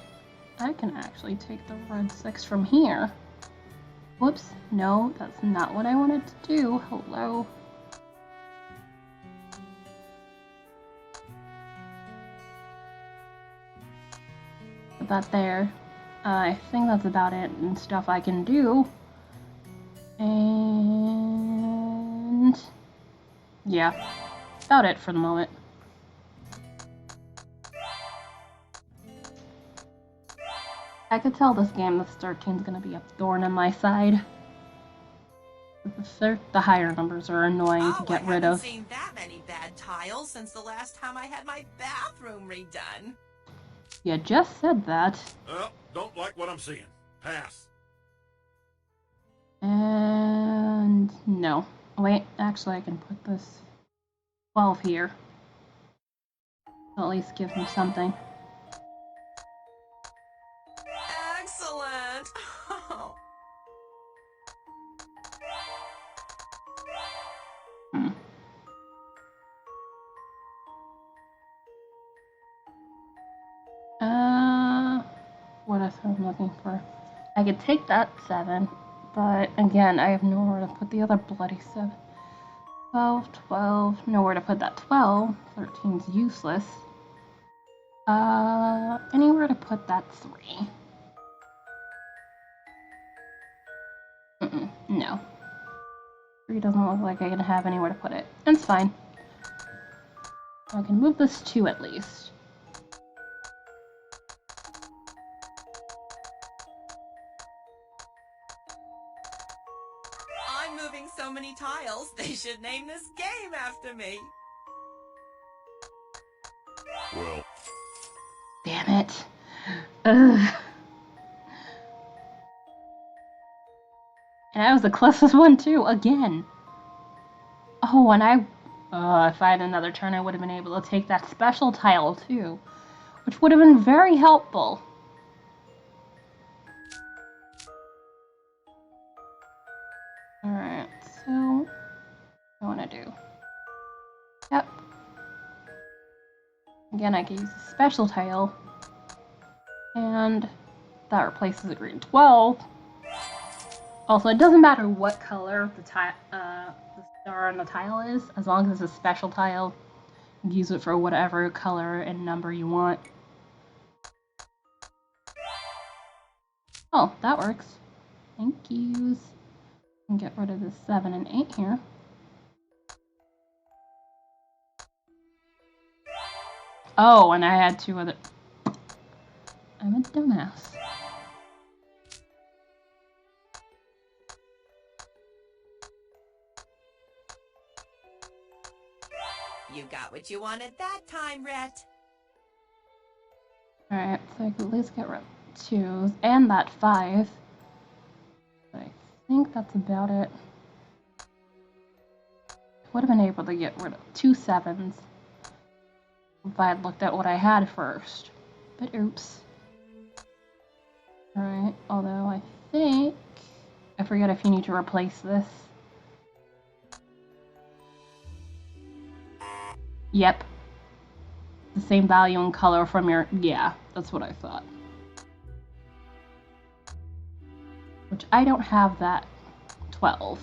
I can actually take the red 6 from here. Whoops, no, that's not what I wanted to do. Hello. Put that there. I think that's about it and stuff I can do. And yeah, about it for the moment. I could tell this game, this 13's gonna be a thorn in my side. The higher numbers are annoying to get rid of. I haven't seen that many bad tiles since the last time I had my bathroom redone. You just said that. Don't like what I'm seeing. Pass. And no. Wait, actually I can put this 12 here. At least give him something. Excellent. What else am I looking for? I could take that 7, but again, I have nowhere to put the other bloody 7. 12, 12, nowhere to put that 12. 13's useless. Anywhere to put that 3. No. 3 doesn't look like I can have anywhere to put it. It's fine. I can move this 2 at least. I'm moving so many tiles, they should name this game after me. Well. Damn it. Ugh. And that was the closest one too, again. Oh, and if I had another turn, I would have been able to take that special tile too, which would have been very helpful. Alright, so what I want to do. Yep. Again, I can use a special tile, and that replaces the green 12. Also, it doesn't matter what color the star on the tile is, as long as it's a special tile. You can use it for whatever color and number you want. Oh, that works. Thank yous. And get rid of the 7 and 8 here. Oh, and I had 2 other... I'm a dumbass. You got what you wanted that time, Rhett. Alright, so I could at least get rid of 2s and that 5. I think that's about it. Would have been able to get rid of 2 7s if I had looked at what I had first. But oops. Alright, although I think... I forget if you need to replace this. Yep. The same value and color from your... Yeah, that's what I thought. Which I don't have that 12.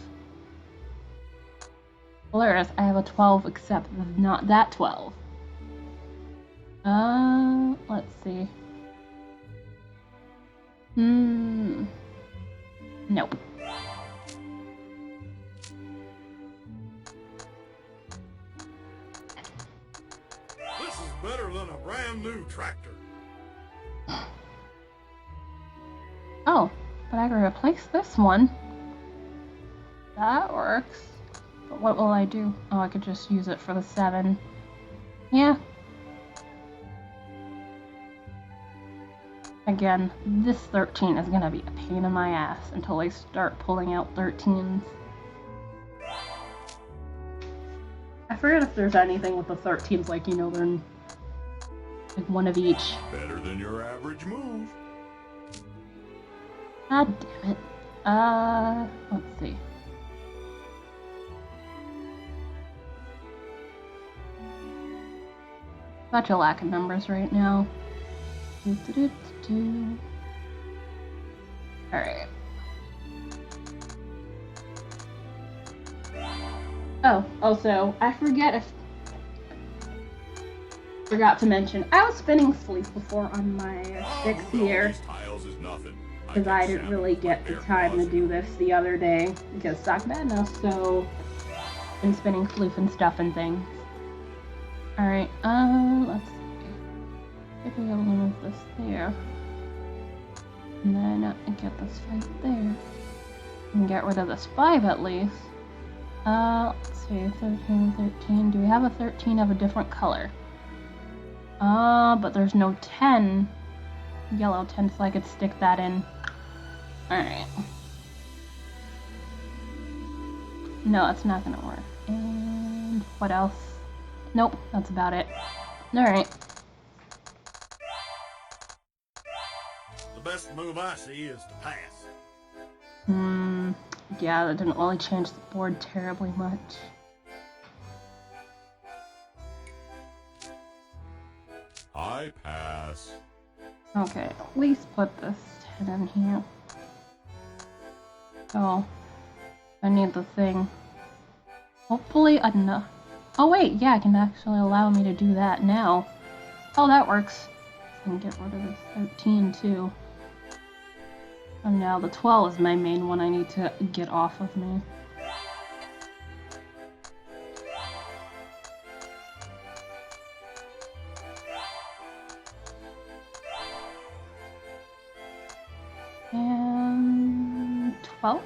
Hilarious, I have a 12 except not that 12. Let's see. Nope. brand new tractor. Oh, but I can replace this one. That works. But what will I do? Oh, I could just use it for the 7. Yeah. Again, this 13 is gonna be a pain in my ass until I start pulling out 13s. I forget if there's anything with the 13s, like, you know, they're in, like one of each. Better than your average move. God damn it. Let's see. Such a lack of numbers right now. Alright. Oh, also, I forgot to mention, I was spinning Floof before on my 6 here. Because I didn't really get the time to do this the other day because Sock Madness, so been spinning Floof and stuff and things. Alright, let's see. If we able to move this there. And then get this fight there. And get rid of this 5 at least. Let's see, 13, 13. Do we have a 13 of a different color? But there's no 10. Yellow 10, so I could stick that in. Alright. No, it's not gonna work. And what else? Nope, that's about it. Alright. The best move I see is to pass. Yeah, that didn't really change the board terribly much. I pass. Okay, at least put this 10 in here. Oh, I need the thing. Hopefully enough. Oh wait, yeah, it can actually allow me to do that now. Oh, that works. I can get rid of this 13 too. And now the 12 is my main one I need to get off of me. And 12?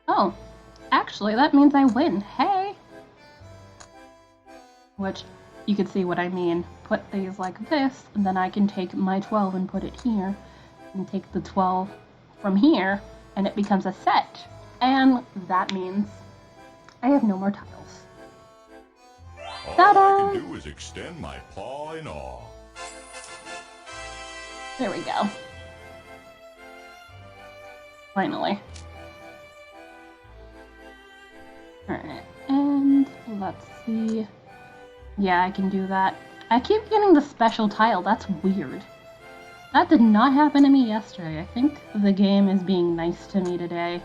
Oh, actually that means I win. Hey! Which, you can see what I mean. Put these like this, and then I can take my 12 and put it here. And take the 12 from here, and it becomes a set. And that means I have no more tiles. All Ta-da! I can do is extend my paw in awe. There we go. Finally. Alright, and let's see. Yeah, I can do that. I keep getting the special tile, that's weird. That did not happen to me yesterday. I think the game is being nice to me today.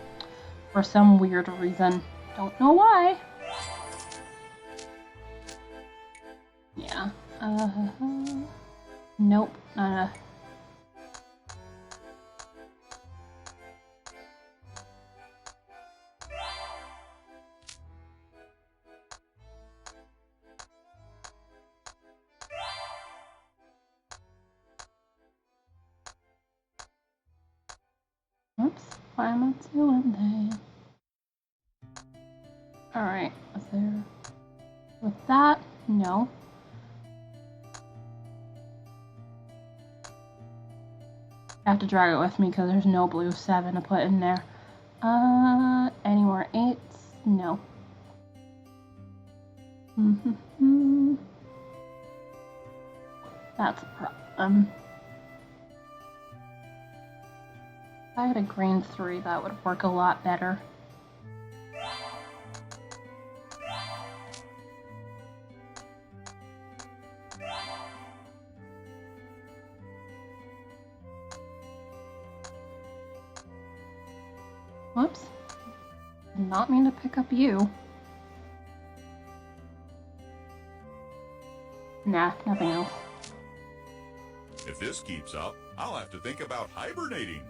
For some weird reason. Don't know why. Yeah. Nope. Oops, why am I doing that? Alright, is there... With that? No. I have to drag it with me because there's no blue 7 to put in there. Any more 8s? No. That's a problem. If I had a green 3, that would work a lot better. Whoops. Did not mean to pick up you. Nah, nothing else. If this keeps up, I'll have to think about hibernating.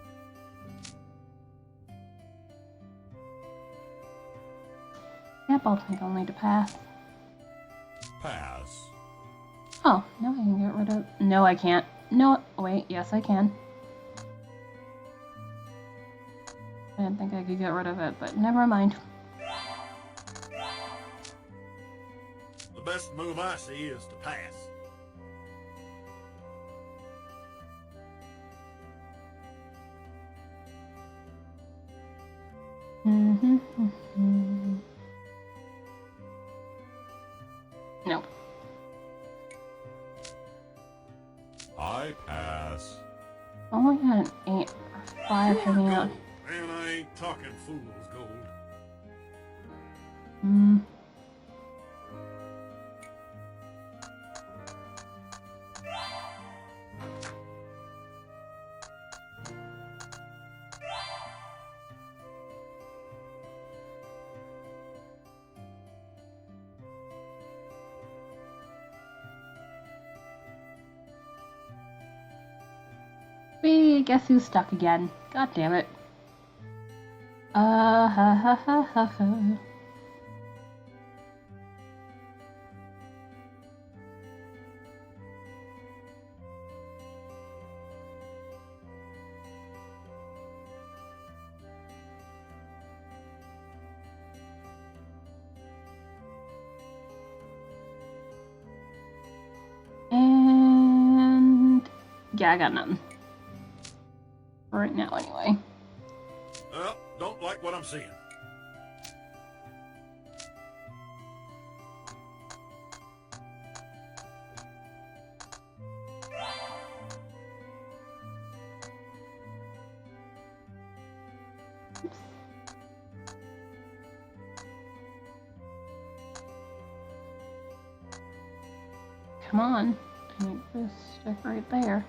Yep, I think I'll need to pass. Pass. Oh, now I can get rid of... No, I can't. No, wait, yes I can. I didn't think I could get rid of it, but never mind. The best move I see is to pass. Nope. I pass. Only got an 8 or 5 hanging out. Man, I ain't talking fool's gold. Guess who's stuck again? God damn it. Ha ha ha ha ha. And yeah, I got nothing. Right now, anyway. Well, don't like what I'm seeing. Oops. Come on. I need this stick right there.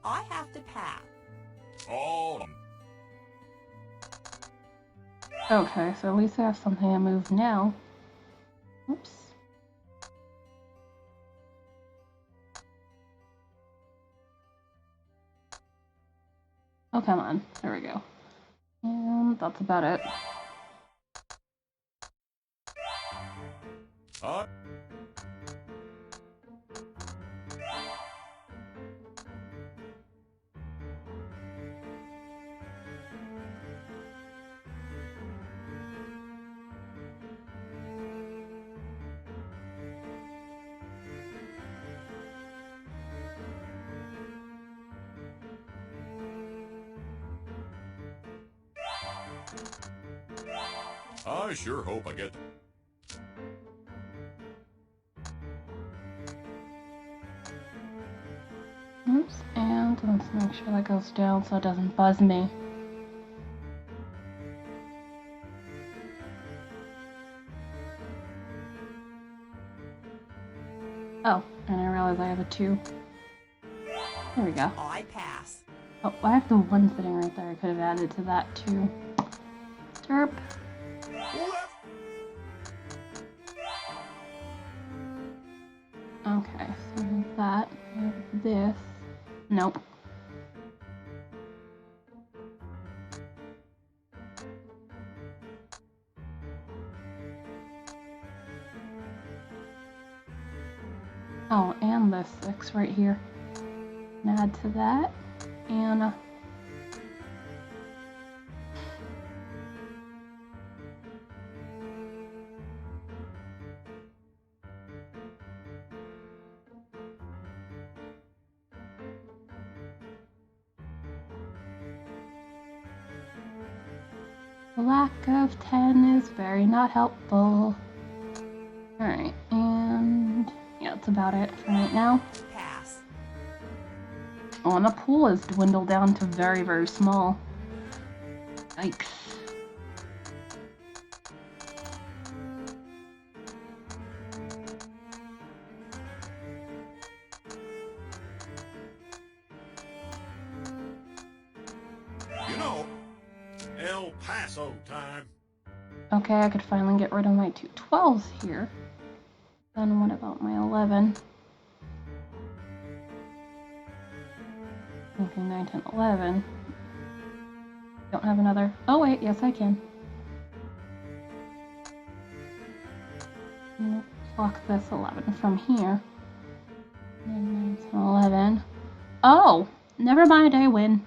I have to pass. Oh, Okay, so at least I have something to move now. Oops. Oh, come on. There we go. And that's about it. I sure hope I get... Oops, and let's make sure that goes down so it doesn't buzz me. Oh, and I realize I have a 2. There we go. I pass. Oh, I have the 1 sitting right there. I could have added to that too. Derp. Okay, so we have that. We have this. Nope. Oh, and this 6 right here. And add to that. And the lack of 10 is very not helpful. Alright, and about it for right now. Pass. Oh, and the pool is dwindled down to very, very small. Yikes. You know, El Paso time. Okay, I could finally get rid of my two 12s here. Then what about my 11? Okay, 9, 10, 11. Don't have another. Oh, wait, yes, I can. Block this 11 from here. 9, 10, 11. Oh! Never mind, I win.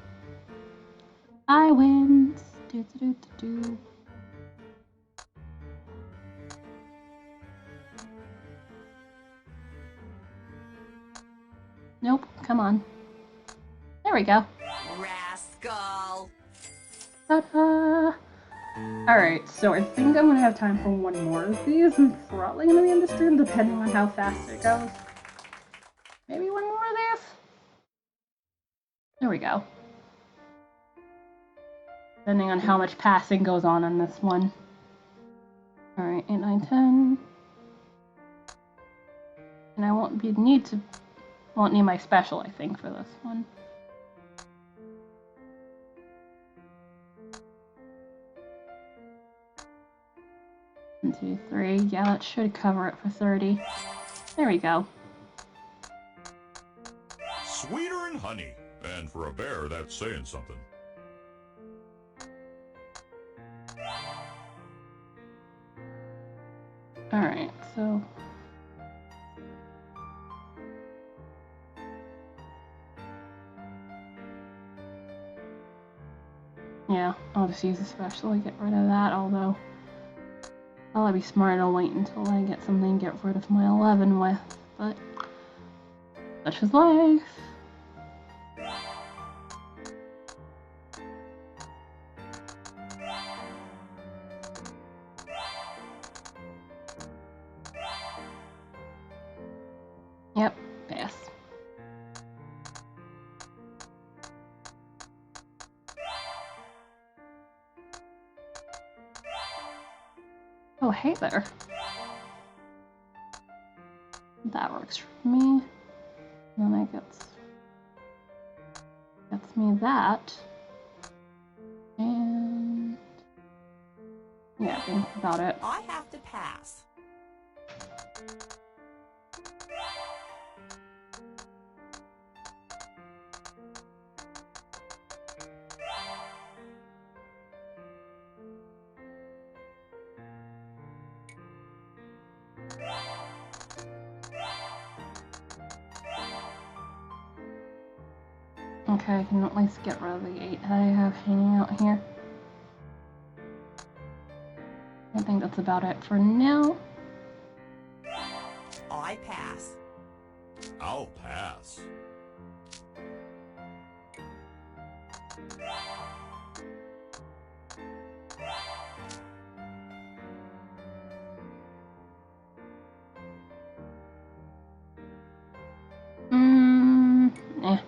I win. Do, do, do, do. Nope, come on. There we go. Rascal. Ta-da! Alright, so I think I'm gonna have time for one more of these. I'm probably gonna be in the stream depending on how fast it goes. Maybe one more of these? There we go. Depending on how much passing goes on this one. Alright, 8, 9, 10. And I won't need my special, I think, for this one. One, 2, 3. Yeah, that should cover it for 30. There we go. sweeter than honey. And for a bear, that's saying something. Alright, so... yeah, I'll just use a special to get rid of that, although... I'll be smart, I'll wait until I get something to get rid of my 11 with, but... such is life. Yep, pass. Oh, hey there. That works for me. And then it gets me that. And yeah, I think that's about it. I have to pass. Okay, I can at least get rid of the 8 that I have hanging out here. I think that's about it for now. I pass. I'll pass. Eh.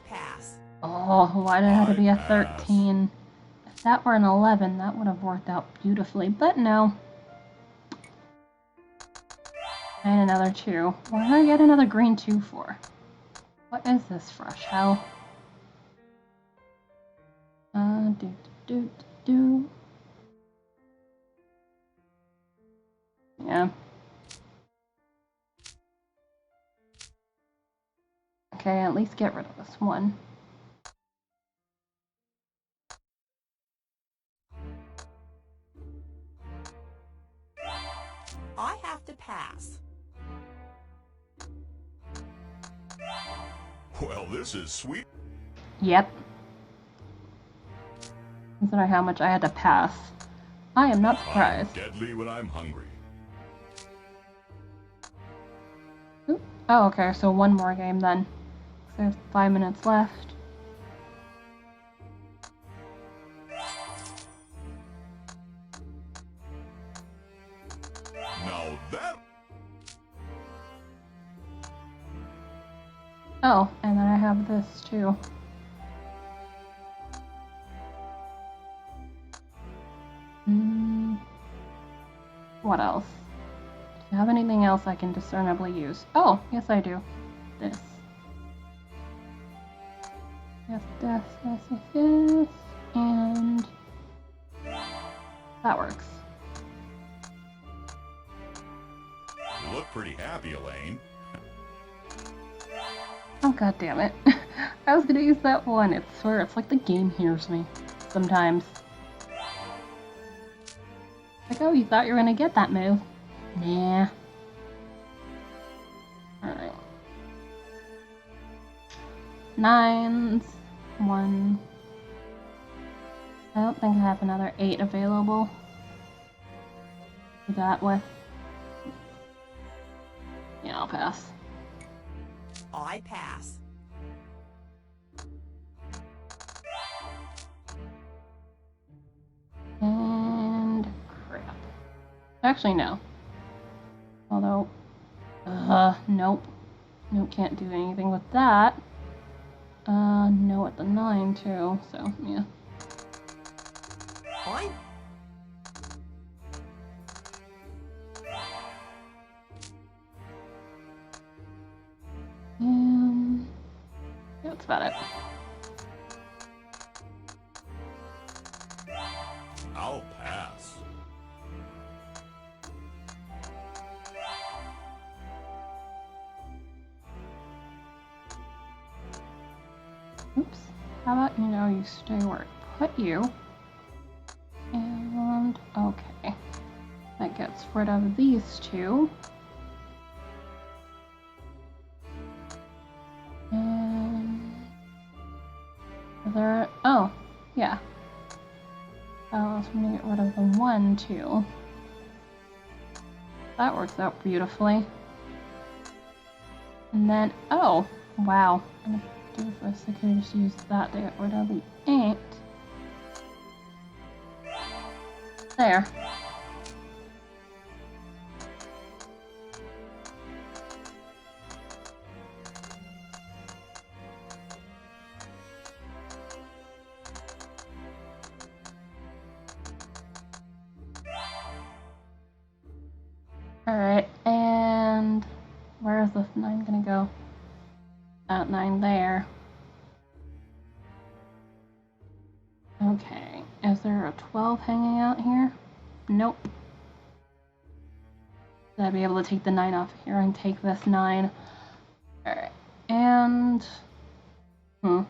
Pass. Oh, why did it have to be a I 13? If that were an 11, that would have worked out beautifully, but no. And another 2. Why did I get another green 2 for? What is this fresh hell? Do. Yeah. Okay, at least get rid of this one. I have to pass. Well, this is sweet. Yep. Consider how much I had to pass. I am not I'm surprised. deadly when I'm hungry. Oop. Oh, okay, so one more game then. There's 5 minutes left. Now that... Oh, and then I have this too. What else? Do you have anything else I can discernibly use? Oh, yes I do. This. Yes, and that works. You look pretty happy, Elaine. Oh, god damn it. I was gonna use that one. I swear, it's like the game hears me sometimes. Like, oh, you thought you were gonna get that move. Nah. Alright. 9s. 1. I don't think I have another 8 available. Do that with. Yeah, I'll pass. I pass. And crap. Actually, no. Although, nope. Nope, can't do anything with that. No at the 9 too, so yeah. Fine. Yeah, that's about it. I'll pass. Oops. How about, you stay where I put you. And, okay. That gets rid of these two. And... oh, yeah. Oh, so I'm gonna get rid of the 1, too. That works out beautifully. And then, oh, wow. I'm gonna do this. I could just use that to get rid of the 8. There. Alright, and where is this 9 gonna go? That 9 there. Okay, is there a 12 hanging out here? Nope. Should I be able to take the 9 off here and take this 9? Alright, and... Nope.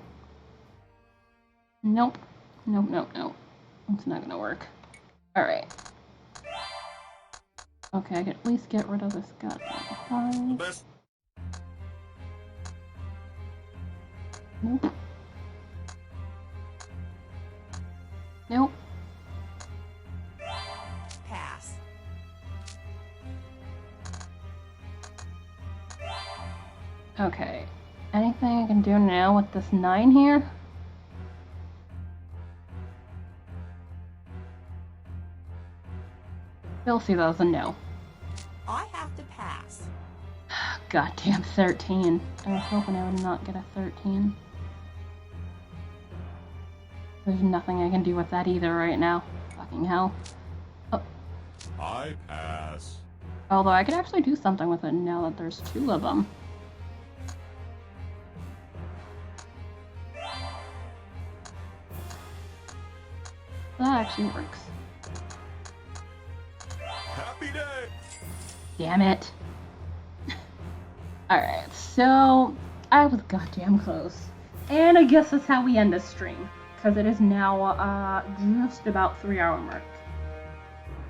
Nope, nope, nope. It's not gonna work. Alright. Okay, I can at least get rid of this goddamn 5. Best. Nope. Nope. Pass. Okay. Anything I can do now with this 9 here? You'll see those a no. I have to pass. Goddamn 13. I was hoping I would not get a 13. There's nothing I can do with that either right now. Fucking hell. Oh. I pass. Although I could actually do something with it now that there's 2 of them. That actually works. Happy day! Damn it. Alright, so I was goddamn close. And I guess that's how we end this stream. Because it is now just about 3-hour mark.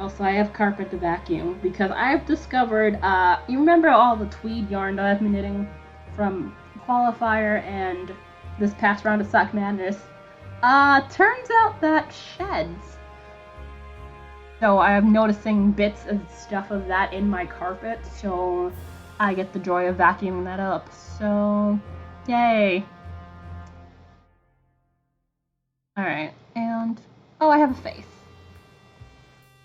Also, I have carpet to vacuum because I've discovered, you remember all the tweed yarn that I've been knitting from Qualifier and this past round of Sock Madness? Turns out that sheds. So I'm noticing bits of stuff of that in my carpet, so I get the joy of vacuuming that up. So, yay. Alright, and... oh, I have a face.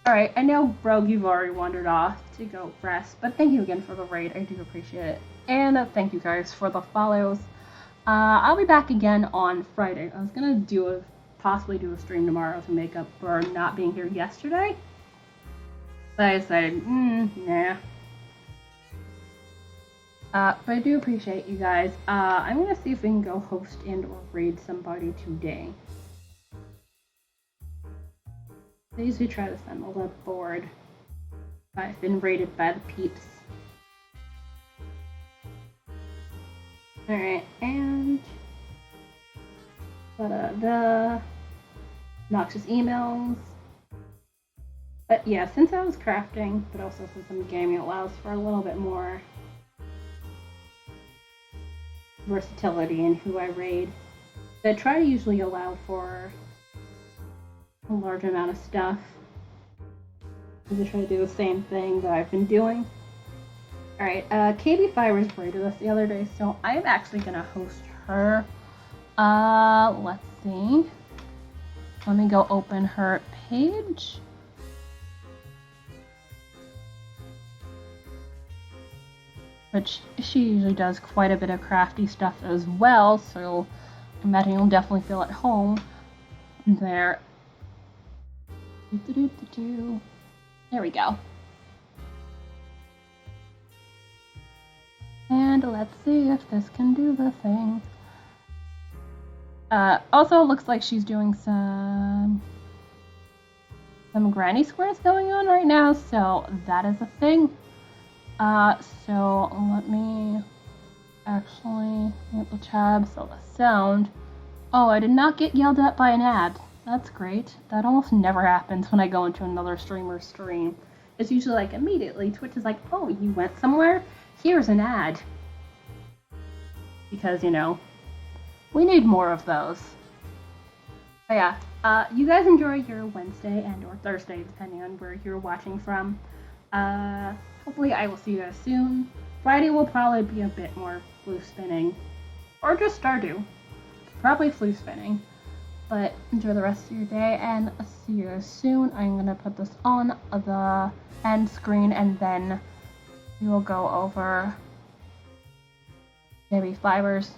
Alright, I know, Brogue, you've already wandered off to go rest, but thank you again for the raid. I do appreciate it. and thank you guys for the follows. I'll be back again on Friday. I was gonna possibly do a stream tomorrow to make up for not being here yesterday, but I decided, nah. But I do appreciate you guys. I'm gonna see if we can go host and or raid somebody today. I usually try to send a little board. I've been raided by the peeps. Alright, and the noxious emails. But yeah, since I was crafting, but also since I'm gaming, it allows for a little bit more versatility in who I raid. I try to usually allow for a large amount of stuff. I just try to do the same thing that I've been doing. Alright, KB Fibers raided us the other day, so I'm actually gonna host her. Let's see. Let me go open her page. Which she usually does quite a bit of crafty stuff as well, so I imagine you'll definitely feel at home there. There we go. And let's see if this can do the thing. Also, it looks like she's doing some granny squares going on right now, so that is a thing. So let me actually hit the tab, so the sound. Oh, I did not get yelled at by an ad. That's great. That almost never happens when I go into another streamer's stream. It's usually like immediately Twitch is like, oh, you went somewhere? Here's an ad. Because, you know, we need more of those. But yeah, you guys enjoy your Wednesday and or Thursday, depending on where you're watching from. Hopefully I will see you guys soon. Friday will probably be a bit more Floof spinning. Or just Stardew. Probably Floof spinning. But enjoy the rest of your day and see you guys soon. I'm going to put this on the end screen and then we will go over KB Fibers.